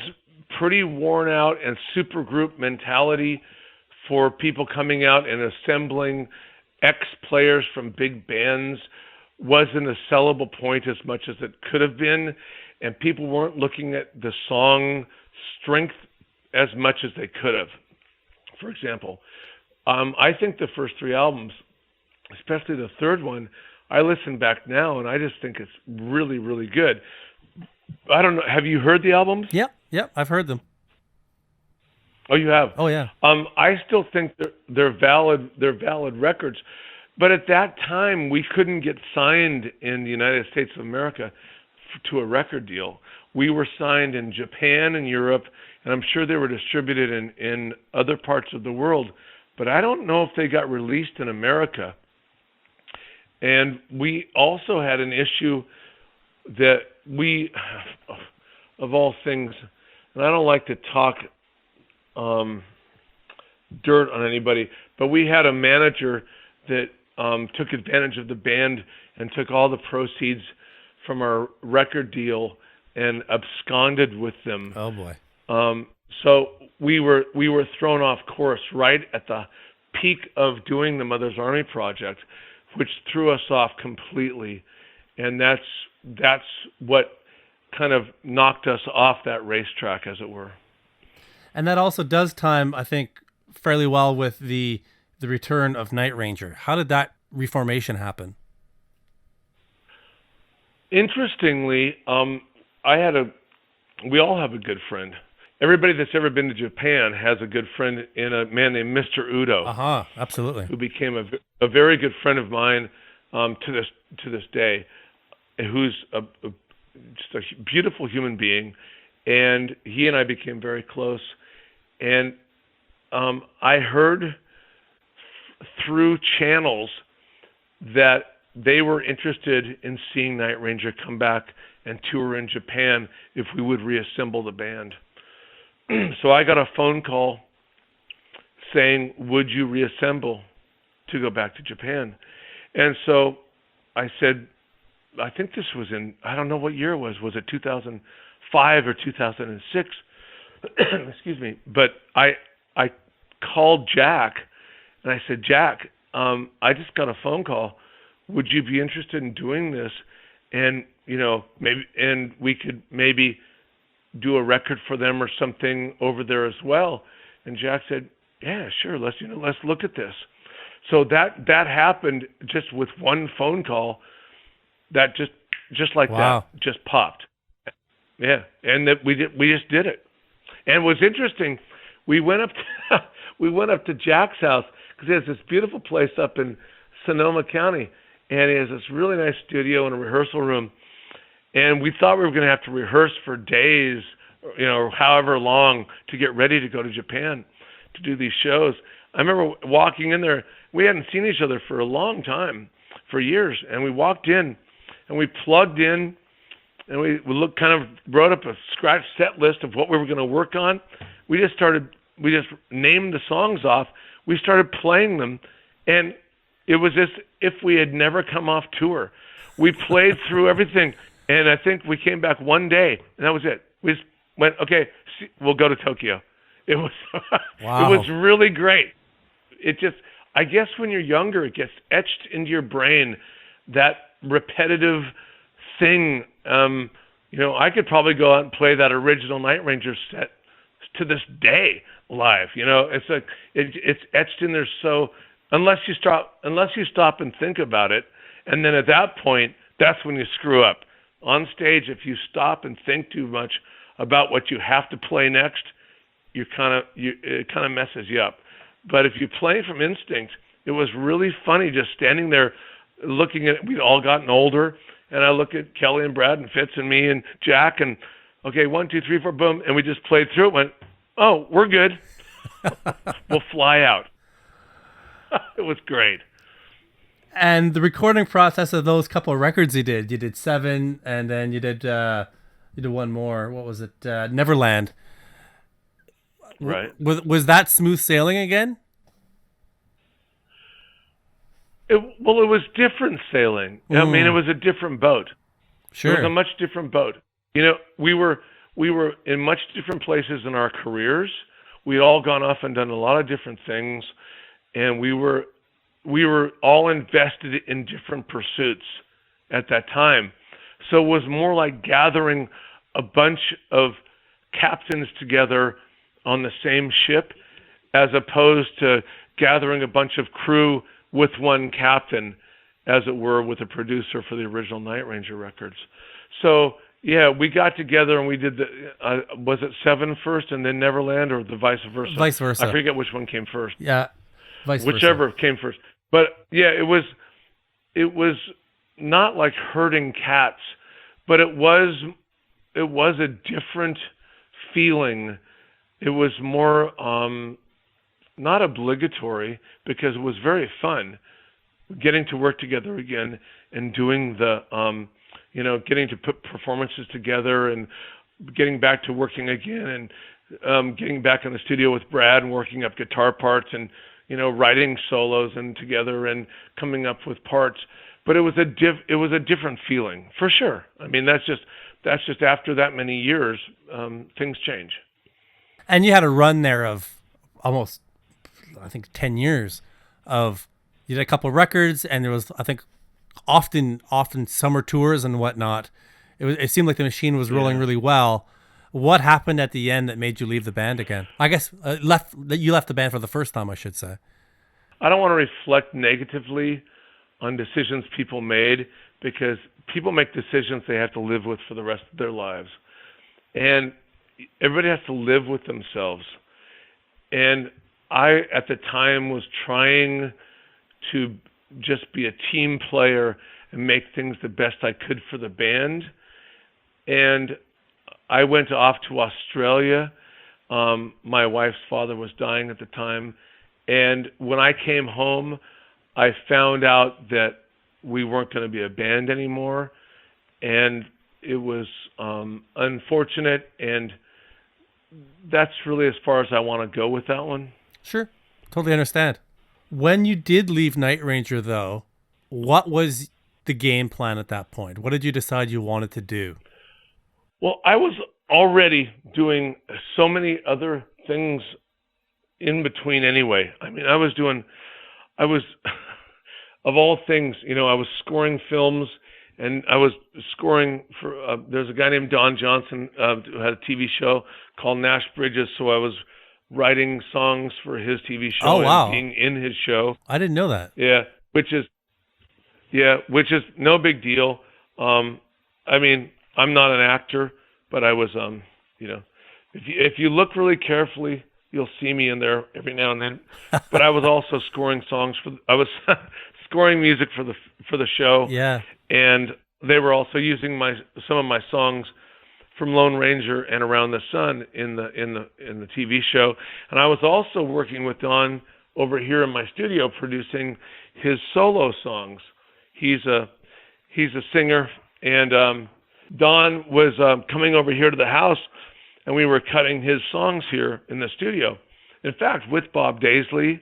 pretty worn out, and supergroup mentality for people coming out and assembling ex-players from big bands wasn't a sellable point as much as it could have been, and people weren't looking at the song strength as much as they could have. For example, I think the first 3 albums, especially the 3rd one, I listen back now and I just think it's really, really good. I don't know. Have you heard the albums? Yep, I've heard them. Oh, you have? Oh yeah. I still think they're valid. They're valid records, but at that time we couldn't get signed in the United States of America to a record deal. We were signed in Japan and Europe, and I'm sure they were distributed in other parts of the world, but I don't know if they got released in America. And we also had an issue that we, of all things, and I don't like to talk dirt on anybody, but we had a manager that took advantage of the band and took all the proceeds from our record deal and absconded with them. Oh boy. So we were thrown off course right at the peak of doing the Mother's Army project, which threw us off completely, and that's what kind of knocked us off that racetrack, as it were. And that also does time, I think, fairly well with the return of Night Ranger. How did that reformation happen? Interestingly, we all have a good friend. Everybody that's ever been to Japan has a good friend in a man named Mr. Udo. Absolutely. Who became a very good friend of mine to this day, who's just a beautiful human being, and he and I became very close. And I heard through channels that they were interested in seeing Night Ranger come back and tour in Japan if we would reassemble the band. So I got a phone call saying, would you reassemble to go back to Japan? And so I said, I think this was I don't know what year it was. Was it 2005 or 2006? Excuse me. But I called Jack and I said, Jack, I just got a phone call. Would you be interested in doing this? And, we could maybe do a record for them or something over there as well. And Jack said, yeah, sure. Let's look at this. So that happened just with one phone call. That just like wow. that just popped. Yeah. And that we just did it. And what's interesting, we went up to Jack's house because he has this beautiful place up in Sonoma County, and he has this really nice studio and a rehearsal room. And we thought we were going to have to rehearse for days, or however long to get ready to go to Japan to do these shows. I remember walking in there. We hadn't seen each other for a long time, for years. And we walked in and we plugged in and we wrote up a scratch set list of what we were going to work on. We just named the songs off. We started playing them, and it was as if we had never come off tour. We played through everything. And I think we came back one day, and that was it. We just went, okay, we'll go to Tokyo. It was, wow. It was really great. It just, I guess when you're younger, it gets etched into your brain, that repetitive thing. I could probably go out and play that original Night Ranger set to this day live. It's like it's etched in there. So unless you stop and think about it, and then at that point, that's when you screw up. On stage, if you stop and think too much about what you have to play next, it kind of messes you up. But if you play from instinct, it was really funny just standing there looking at it. We'd all gotten older, and I look at Kelly and Brad and Fitz and me and Jack, and okay, 1, 2, 3, 4, boom, and we just played through it. Went, oh, we're good. We'll fly out. It was great. And the recording process of those couple of records you did 7, and then you did one more. What was it? Neverland. Right. Was that smooth sailing again? It was different sailing. I mean, it was a different boat. Sure. It was a much different boat. We were in much different places in our careers. We'd all gone off and done a lot of different things, and we were all invested in different pursuits at that time. So it was more like gathering a bunch of captains together on the same ship as opposed to gathering a bunch of crew with one captain, as it were, with a producer for the original Night Ranger records. So Yeah, we got together and we did the, was it Seven first and then Neverland, or the vice versa? Vice versa. I forget which one came first. Yeah, vice Whichever versa. came first. But yeah, it was not like herding cats, but it was a different feeling. It was more not obligatory, because it was very fun getting to work together again and doing the getting to put performances together and getting back to working again, and getting back in the studio with Brad and working up guitar parts and writing solos and together and coming up with parts. But it was a different feeling for sure. I mean, that's just after that many years, things change. And you had a run there of almost, I think, 10 years of, you did a couple of records, and there was, I think, often summer tours and whatnot. It seemed like the machine was rolling really well. What happened at the end that made you leave the band again? I guess you left the band for the first time, I should say. I don't want to reflect negatively on decisions people made, because people make decisions they have to live with for the rest of their lives. And everybody has to live with themselves. And I, at the time, was trying to just be a team player and make things the best I could for the band. And I went off to Australia. My wife's father was dying at the time. And when I came home, I found out that we weren't going to be a band anymore. And it was unfortunate. And that's really as far as I want to go with that one. Sure. Totally understand. When you did leave Night Ranger, though, what was the game plan at that point? What did you decide you wanted to do? Well, I was already doing so many other things in between anyway. I mean, I was, of all things, I was scoring films, and I was scoring for, there's a guy named Don Johnson who had a TV show called Nash Bridges, so I was writing songs for his TV show. Oh, wow. And being in his show. I didn't know that. Yeah, which is no big deal. I mean, I'm not an actor, but I was, if you look really carefully, you'll see me in there every now and then. But I was also scoring songs I was scoring music for the show. Yeah. And they were also using some of my songs from Lone Ranger and Around the Sun in the TV show. And I was also working with Don over here in my studio, producing his solo songs. He's a singer, and Don was coming over here to the house, and we were cutting his songs here in the studio. In fact, with Bob Daisley,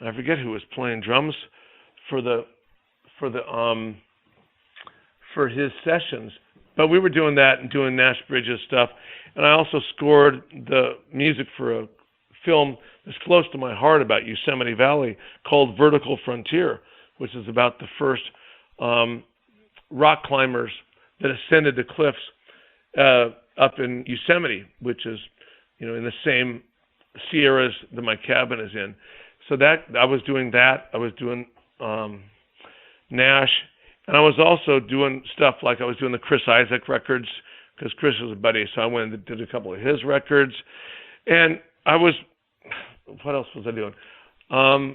I forget who was playing drums for his sessions. But we were doing that and doing Nash Bridges stuff. And I also scored the music for a film that's close to my heart about Yosemite Valley called Vertical Frontier, which is about the first rock climbers that ascended the cliffs up in Yosemite, which is, in the same Sierras that my cabin is in. So that I was doing that. I was doing Nash. And I was also doing stuff like I was doing the Chris Isaak records, because Chris was a buddy, so I went and did a couple of his records. And what else was I doing? A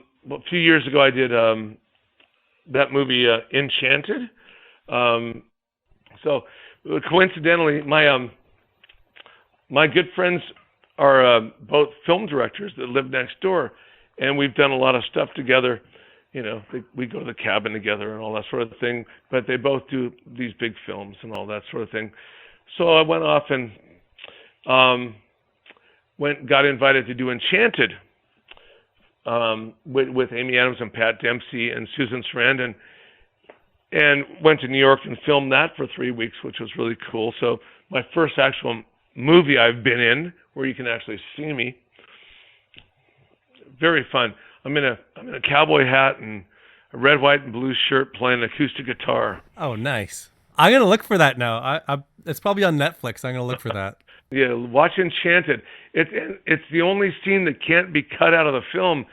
few years ago I did that movie Enchanted. So coincidentally, my good friends are both film directors that live next door, and we've done a lot of stuff together. We go to the cabin together and all that sort of thing, but they both do these big films and all that sort of thing. So I went off and got invited to do Enchanted with Amy Adams and Pat Dempsey and Susan Sarandon, and went to New York and filmed that for 3 weeks, which was really cool. So my first actual movie I've been in, where you can actually see me. Very fun. I'm in a cowboy hat and a red, white, and blue shirt playing acoustic guitar. Oh, nice. I'm gonna look for that now. It's probably on Netflix. I'm gonna look for that. Yeah, watch Enchanted. It's the only scene that can't be cut out of the film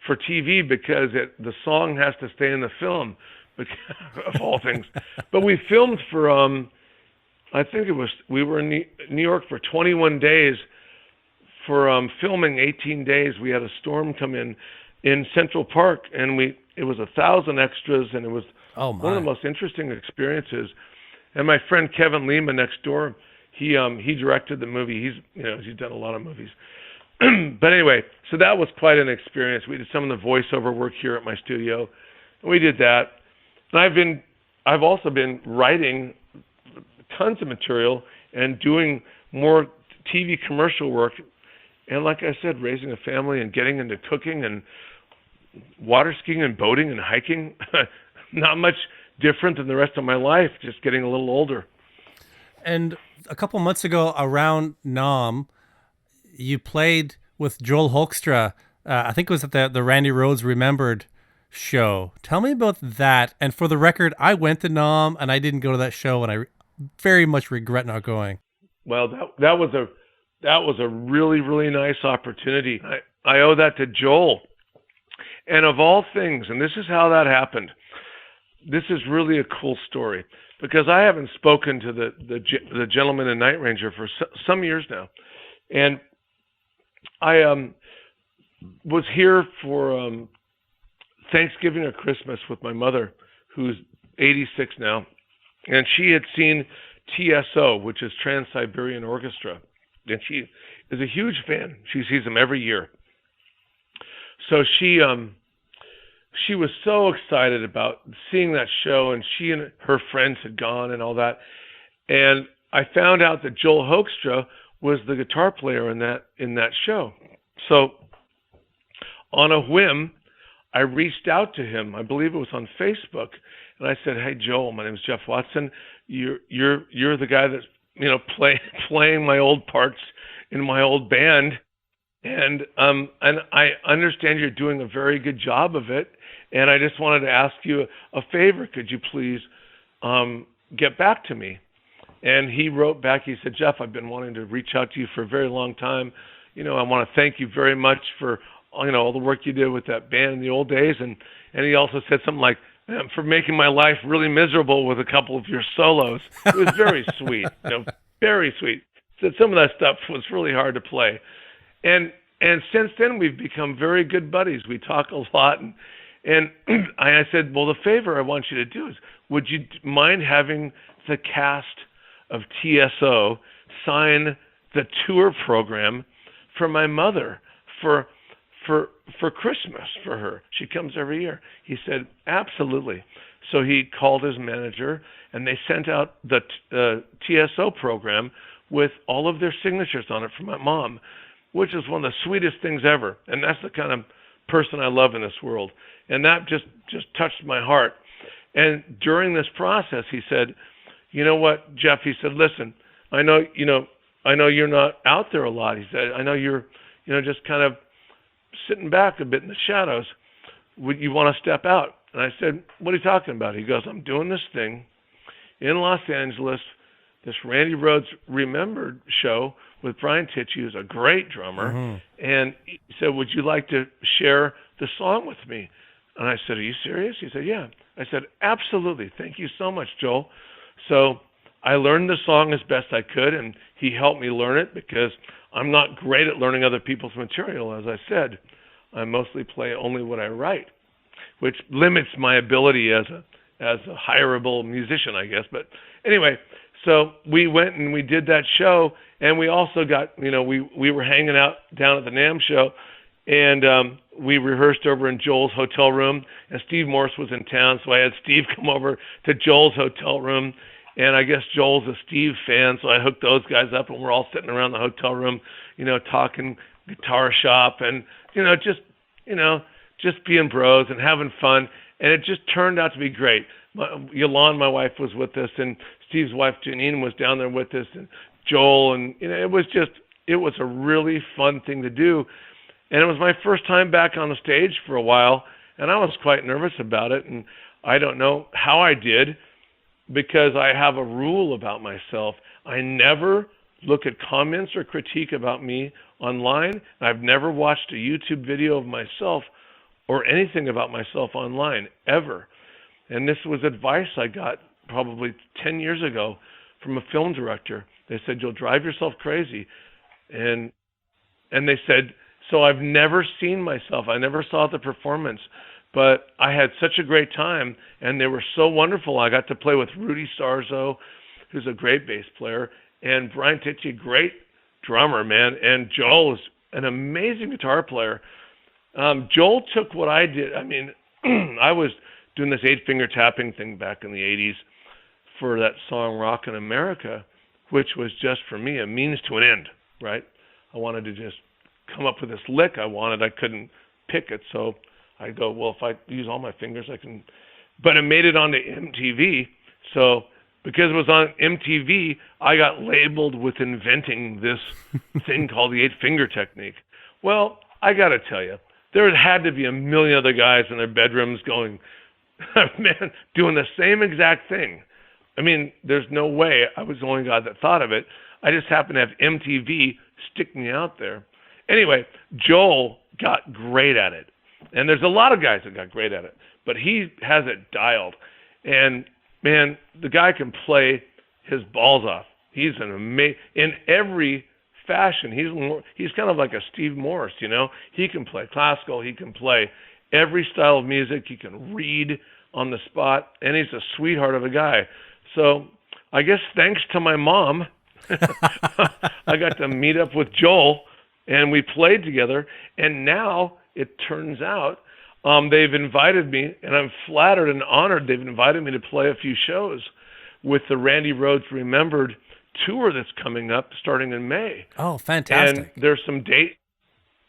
for TV, because the song has to stay in the film, of all things. But we filmed for I think we were in New York for 21 days for filming 18 days. We had a storm come in Central Park, and it was 1,000 extras, and it was one of the most interesting experiences. And my friend Kevin Lima next door, he directed the movie. He's done a lot of movies. But anyway, so that was quite an experience. We did some of the voiceover work here at my studio. We did that. And I've also been writing tons of material and doing more TV commercial work. And like I said, raising a family and getting into cooking and water skiing and boating and hiking, not much different than the rest of my life, just getting a little older. And a couple months ago around Nam, you played with Joel Hoekstra. I think it was at the Randy Rhoads Remembered show. Tell me about that. And for the record, I went to Nam and I didn't go to that show, and I very much regret not going. Well, that was a really, really nice opportunity. I owe that to Joel. And of all things, and this is how that happened, this is really a cool story, because I haven't spoken to the gentleman in Night Ranger for some years now. And I was here for Thanksgiving or Christmas with my mother, who's 86 now, and she had seen TSO, which is Trans-Siberian Orchestra, and she is a huge fan. She sees them every year. So she was so excited about seeing that show, and she and her friends had gone and all that. And I found out that Joel Hoekstra was the guitar player in that show. So on a whim, I reached out to him. I believe it was on Facebook, and I said, "Hey Joel, my name is Jeff Watson. You're the guy that's playing my old parts in my old band, and I understand you're doing a very good job of it. And I just wanted to ask you a favor. Could you please get back to me?" And he wrote back. He said, "Jeff, I've been wanting to reach out to you for a very long time. I want to thank you very much for all the work you did with that band in the old days." And he also said something like, "For making my life really miserable with a couple of your solos." It was very sweet, very sweet. Said some of that stuff was really hard to play. And since then, we've become very good buddies. We talk a lot. And I said, "Well, the favor I want you to do is, would you mind having the cast of TSO sign the tour program for my mother for Christmas for her? She comes every year." He said, "Absolutely." So he called his manager, and they sent out the TSO program with all of their signatures on it for my mom, which is one of the sweetest things ever. And that's the kind of person I love in this world. And that just touched my heart. And during this process, he said, "You know what, Jeff?" He said, "Listen, I know you're not out there a lot." He said, "I know you're, just kind of sitting back a bit in the shadows. Would you want to step out?" And I said, "What are you talking about?" He goes, "I'm doing this thing in Los Angeles, this Randy Rhoads Remembered show with Brian Tichy, who's a great drummer." Mm-hmm. And he said, "Would you like to share the song with me?" And I said, "Are you serious?" He said, "Yeah." I said, "Absolutely. Thank you so much, Joel." So I learned the song as best I could, and he helped me learn it, because I'm not great at learning other people's material. As I said, I mostly play only what I write, which limits my ability as a hireable musician, I guess. But anyway, so we went and we did that show, and we also got, we were hanging out down at the NAMM show, and we rehearsed over in Joel's hotel room, and Steve Morse was in town, so I had Steve come over to Joel's hotel room, and I guess Joel's a Steve fan, so I hooked those guys up, and we're all sitting around the hotel room, talking guitar shop, and, just being bros and having fun, and it just turned out to be great. Yolande, my wife, was with us, and Steve's wife, Janine, was down there with us, and Joel, and, it was a really fun thing to do. And it was my first time back on the stage for a while, and I was quite nervous about it, and I don't know how I did, because I have a rule about myself. I never look at comments or critique about me online. I've never watched a YouTube video of myself or anything about myself online, ever. And this was advice I got probably 10 years ago from a film director. They said, "You'll drive yourself crazy," and they said, so I've never seen myself. I never saw the performance, but I had such a great time, and they were so wonderful. I got to play with Rudy Sarzo, who's a great bass player, and Brian Tichy, great drummer, man, and Joel is an amazing guitar player. Joel took what I did. I mean, I was doing this 8-finger tapping thing back in the 80s for that song Rockin' America, which was just, for me, a means to an end, right? I wanted to just come up with this lick I couldn't pick it, so I go, well, if I use all my fingers, I can. But it made it onto MTV, so because it was on MTV, I got labeled with inventing this thing called the 8-finger technique. Well, I got to tell you, there had to be a million other guys in their bedrooms going, man, doing the same exact thing. I mean, there's no way I was the only guy that thought of it. I just happened to have MTV stick me out there. Anyway, Joel got great at it. And there's a lot of guys that got great at it, but he has it dialed. And, man, the guy can play his balls off. He's an amazing, in every fashion. He's kind of like a Steve Morse, you know. He can play classical. He can play every style of music. He can read on the spot, and he's a sweetheart of a guy. So I guess thanks to my mom, I got to meet up with Joel, and we played together. And now it turns out they've invited me, and I'm flattered and honored. They've invited me to play a few shows with the Randy Rhoads Remembered tour that's coming up starting in May. Oh, fantastic. And there's some dates.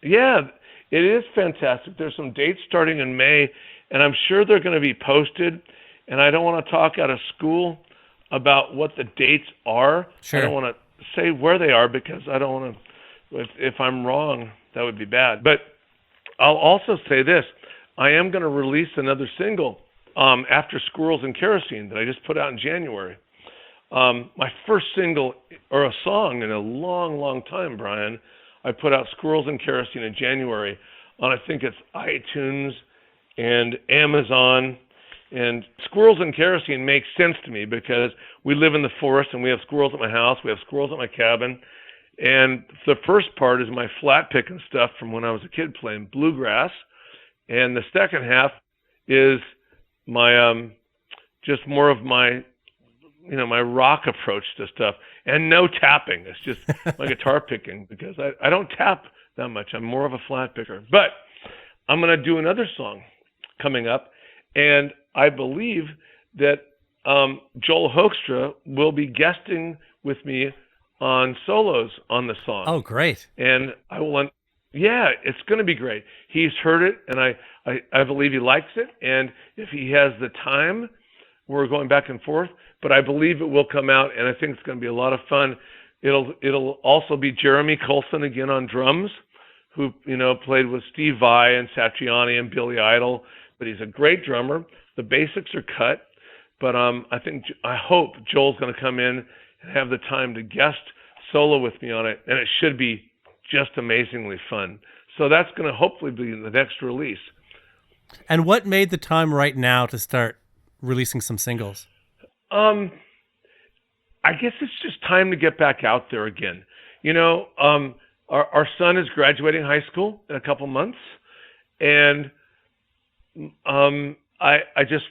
Yeah, it is fantastic. There's some dates starting in May, and I'm sure they're going to be posted. And I don't want to talk out of school about what the dates are. Sure. I don't want to say where they are because I don't want to, if I'm wrong, that would be bad. But I'll also say this. I am going to release another single after Squirrels Kerosene that I just put out in January. My first single or a song in a long, long time, Brian. I put out Squirrels Kerosene in January on, I think it's iTunes and Amazon. And Squirrels Kerosene makes sense to me because we live in the forest and we have squirrels at my house. We have squirrels at my cabin. And the first part is my flat picking stuff from when I was a kid playing bluegrass. And the second half is my just more of my, you know, my rock approach to stuff. And no tapping. It's just my guitar picking because I don't tap that much. I'm more of a flat picker. But I'm going to do another song coming up. And I believe that Joel Hoekstra will be guesting with me on solos on the song. Oh, great. And I will, yeah, it's going to be great. He's heard it, and I believe he likes it. And if he has the time, we're going back and forth. But I believe it will come out, and I think it's going to be a lot of fun. It'll also be Jeremy Colson again on drums, who, you know, played with Steve Vai and Satriani and Billy Idol. But he's a great drummer. The basics are cut, but I hope Joel's going to come in and have the time to guest solo with me on it, and it should be just amazingly fun. So that's going to hopefully be the next release. And what made the time right now to start releasing some singles? I guess it's just time to get back out there again. You know, our son is graduating high school in a couple months, and I just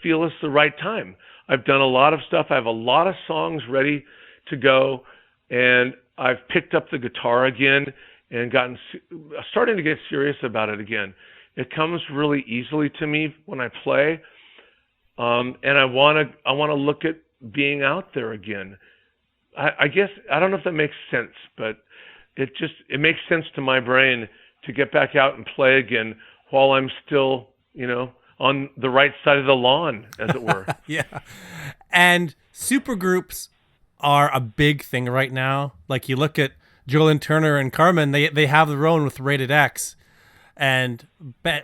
feel it's the right time. I've done a lot of stuff. I have a lot of songs ready to go, and I've picked up the guitar again and starting to get serious about it again. It comes really easily to me when I play, and I want to look at being out there again. I guess I don't know if that makes sense, but it makes sense to my brain to get back out and play again while I'm still, you know, on the right side of the lawn, as it were. Yeah. And supergroups are a big thing right now. Like you look at Joe Lynn Turner and Carmine, they have their own with Rated X. And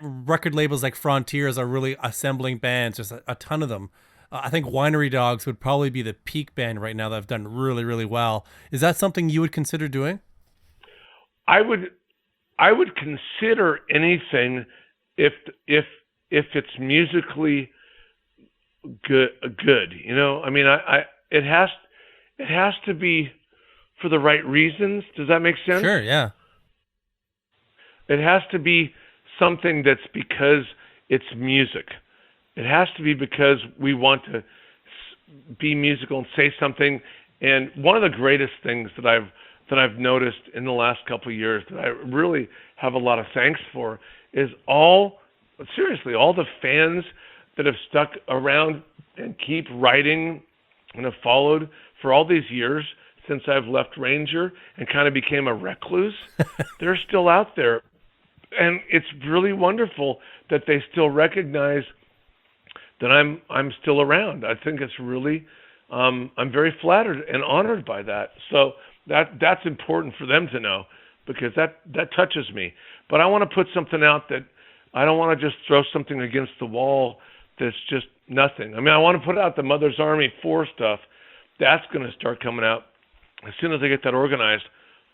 record labels like Frontiers are really assembling bands. There's a ton of them. I think Winery Dogs would probably be the peak band right now that have done really, really well. Is that something you would consider doing? I would consider anything if it's musically good, you know. I mean, it has. it has to be for the right reasons. Does that make sense? Sure, yeah. It has to be something that's because it's music. It has to be because we want to be musical and say something. And one of the greatest things that I've noticed in the last couple of years that I really have a lot of thanks for is all the fans that have stuck around and keep writing and have followed for all these years since I've left Ranger and kind of became a recluse. They're still out there. And it's really wonderful that they still recognize that I'm still around. I think it's really, I'm very flattered and honored by that. So that's important for them to know, because that touches me. But I want to put something out that I don't want to just throw something against the wall that's just nothing. I mean, I want to put out the Mother's Army 4 stuff. That's going to start coming out. As soon as I get that organized,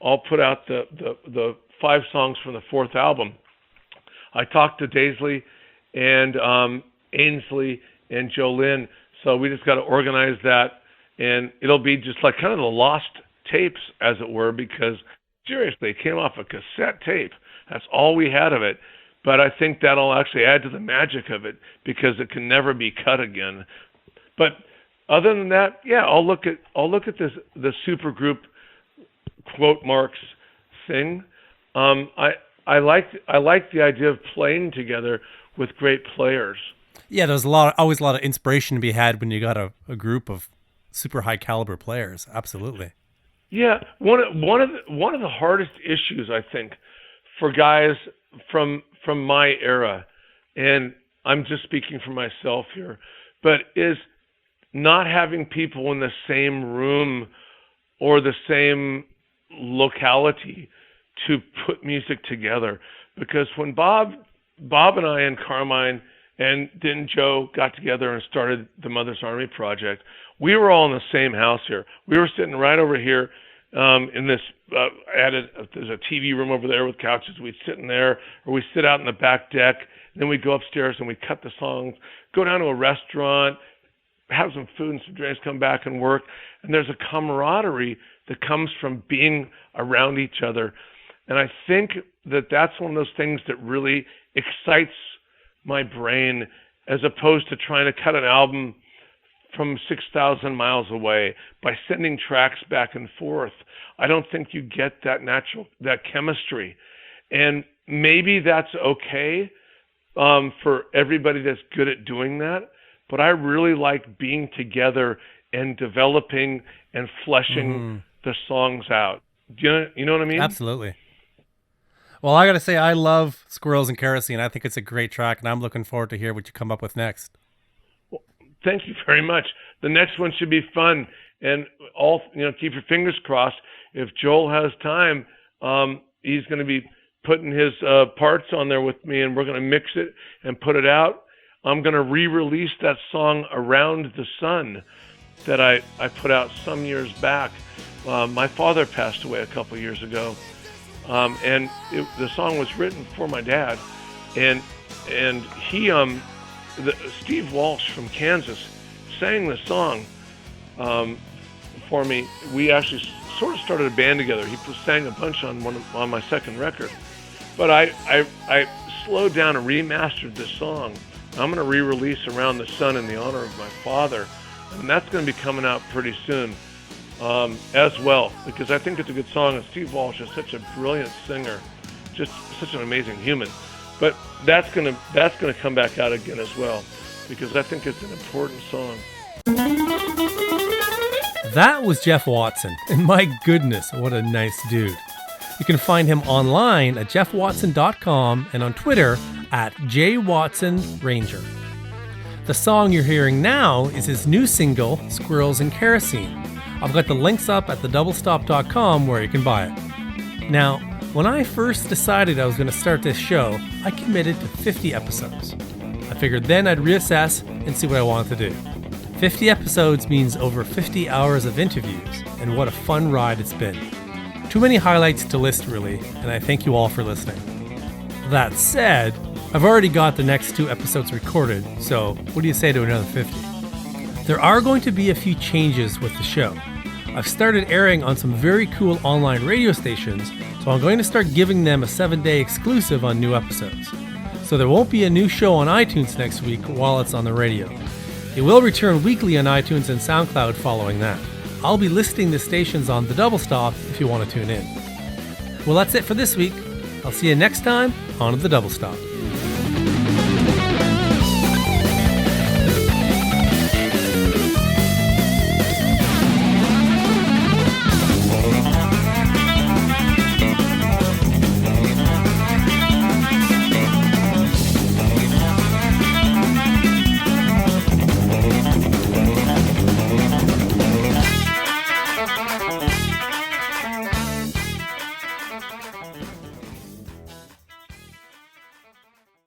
I'll put out the 5 songs from the 4th album. I talked to Daisley and Ainsley and Joe Lynn, so we just got to organize that, and it'll be just like kind of the lost tapes, as it were, because seriously, it came off a cassette tape. That's all we had of it. But I think that'll actually add to the magic of it, because it can never be cut again. But other than that, yeah, I'll look at the supergroup quote marks thing. I like the idea of playing together with great players. Yeah, there's always a lot of inspiration to be had when you got a group of super high caliber players. Absolutely. Yeah, one of the hardest issues, I think, for guys from my era, and I'm just speaking for myself here, but is not having people in the same room or the same locality to put music together. Because when Bob and I and Carmine and then Joe got together and started the Mother's Army project, we were all in the same house here. We were sitting right over here in this, there's a TV room over there with couches. We'd sit in there, or we sit out in the back deck. Then we'd go upstairs and we'd cut the songs, go down to a restaurant, have some food and some drinks, come back and work. And there's a camaraderie that comes from being around each other. And I think that that's one of those things that really excites my brain, as opposed to trying to cut an album from 6,000 miles away by sending tracks back and forth. I don't think you get that chemistry. And maybe that's okay for everybody that's good at doing that. But I really like being together and developing and fleshing the songs out. Do you know what I mean? Absolutely. Well, I got to say, I love Squirrels and Kerosene. I think it's a great track, and I'm looking forward to hear what you come up with next. Well, thank you very much. The next one should be fun, and keep your fingers crossed. If Joel has time, he's going to be putting his parts on there with me, and we're going to mix it and put it out. I'm going to re-release that song Around the Sun that I put out some years back. My father passed away a couple of years ago, and the song was written for my dad, and he Steve Walsh from Kansas sang the song for me. We actually sort of started a band together. He sang a bunch on my second record, but I slowed down and remastered this song. I'm going to re-release Around the Sun in the honor of my father, and that's going to be coming out pretty soon as well, because I think it's a good song, and Steve Walsh is such a brilliant singer, just such an amazing human. But that's going to come back out again as well, because I think it's an important song. That was Jeff Watson, and my goodness, what a nice dude. You can find him online at jeffwatson.com and on Twitter at jwatsonranger. The song you're hearing now is his new single, Squirrels and Kerosene. I've got the links up at thedoublestop.com where you can buy it. Now, when I first decided I was going to start this show, I committed to 50 episodes. I figured then I'd reassess and see what I wanted to do. 50 episodes means over 50 hours of interviews, and what a fun ride it's been. Too many highlights to list, really, and I thank you all for listening. That said, I've already got the next 2 episodes recorded, so what do you say to another 50? There are going to be a few changes with the show. I've started airing on some very cool online radio stations, so I'm going to start giving them a 7-day exclusive on new episodes. So there won't be a new show on iTunes next week while it's on the radio. It will return weekly on iTunes and SoundCloud following that. I'll be listing the stations on the Double Stop if you want to tune in. Well, that's it for this week. I'll see you next time on the Double Stop.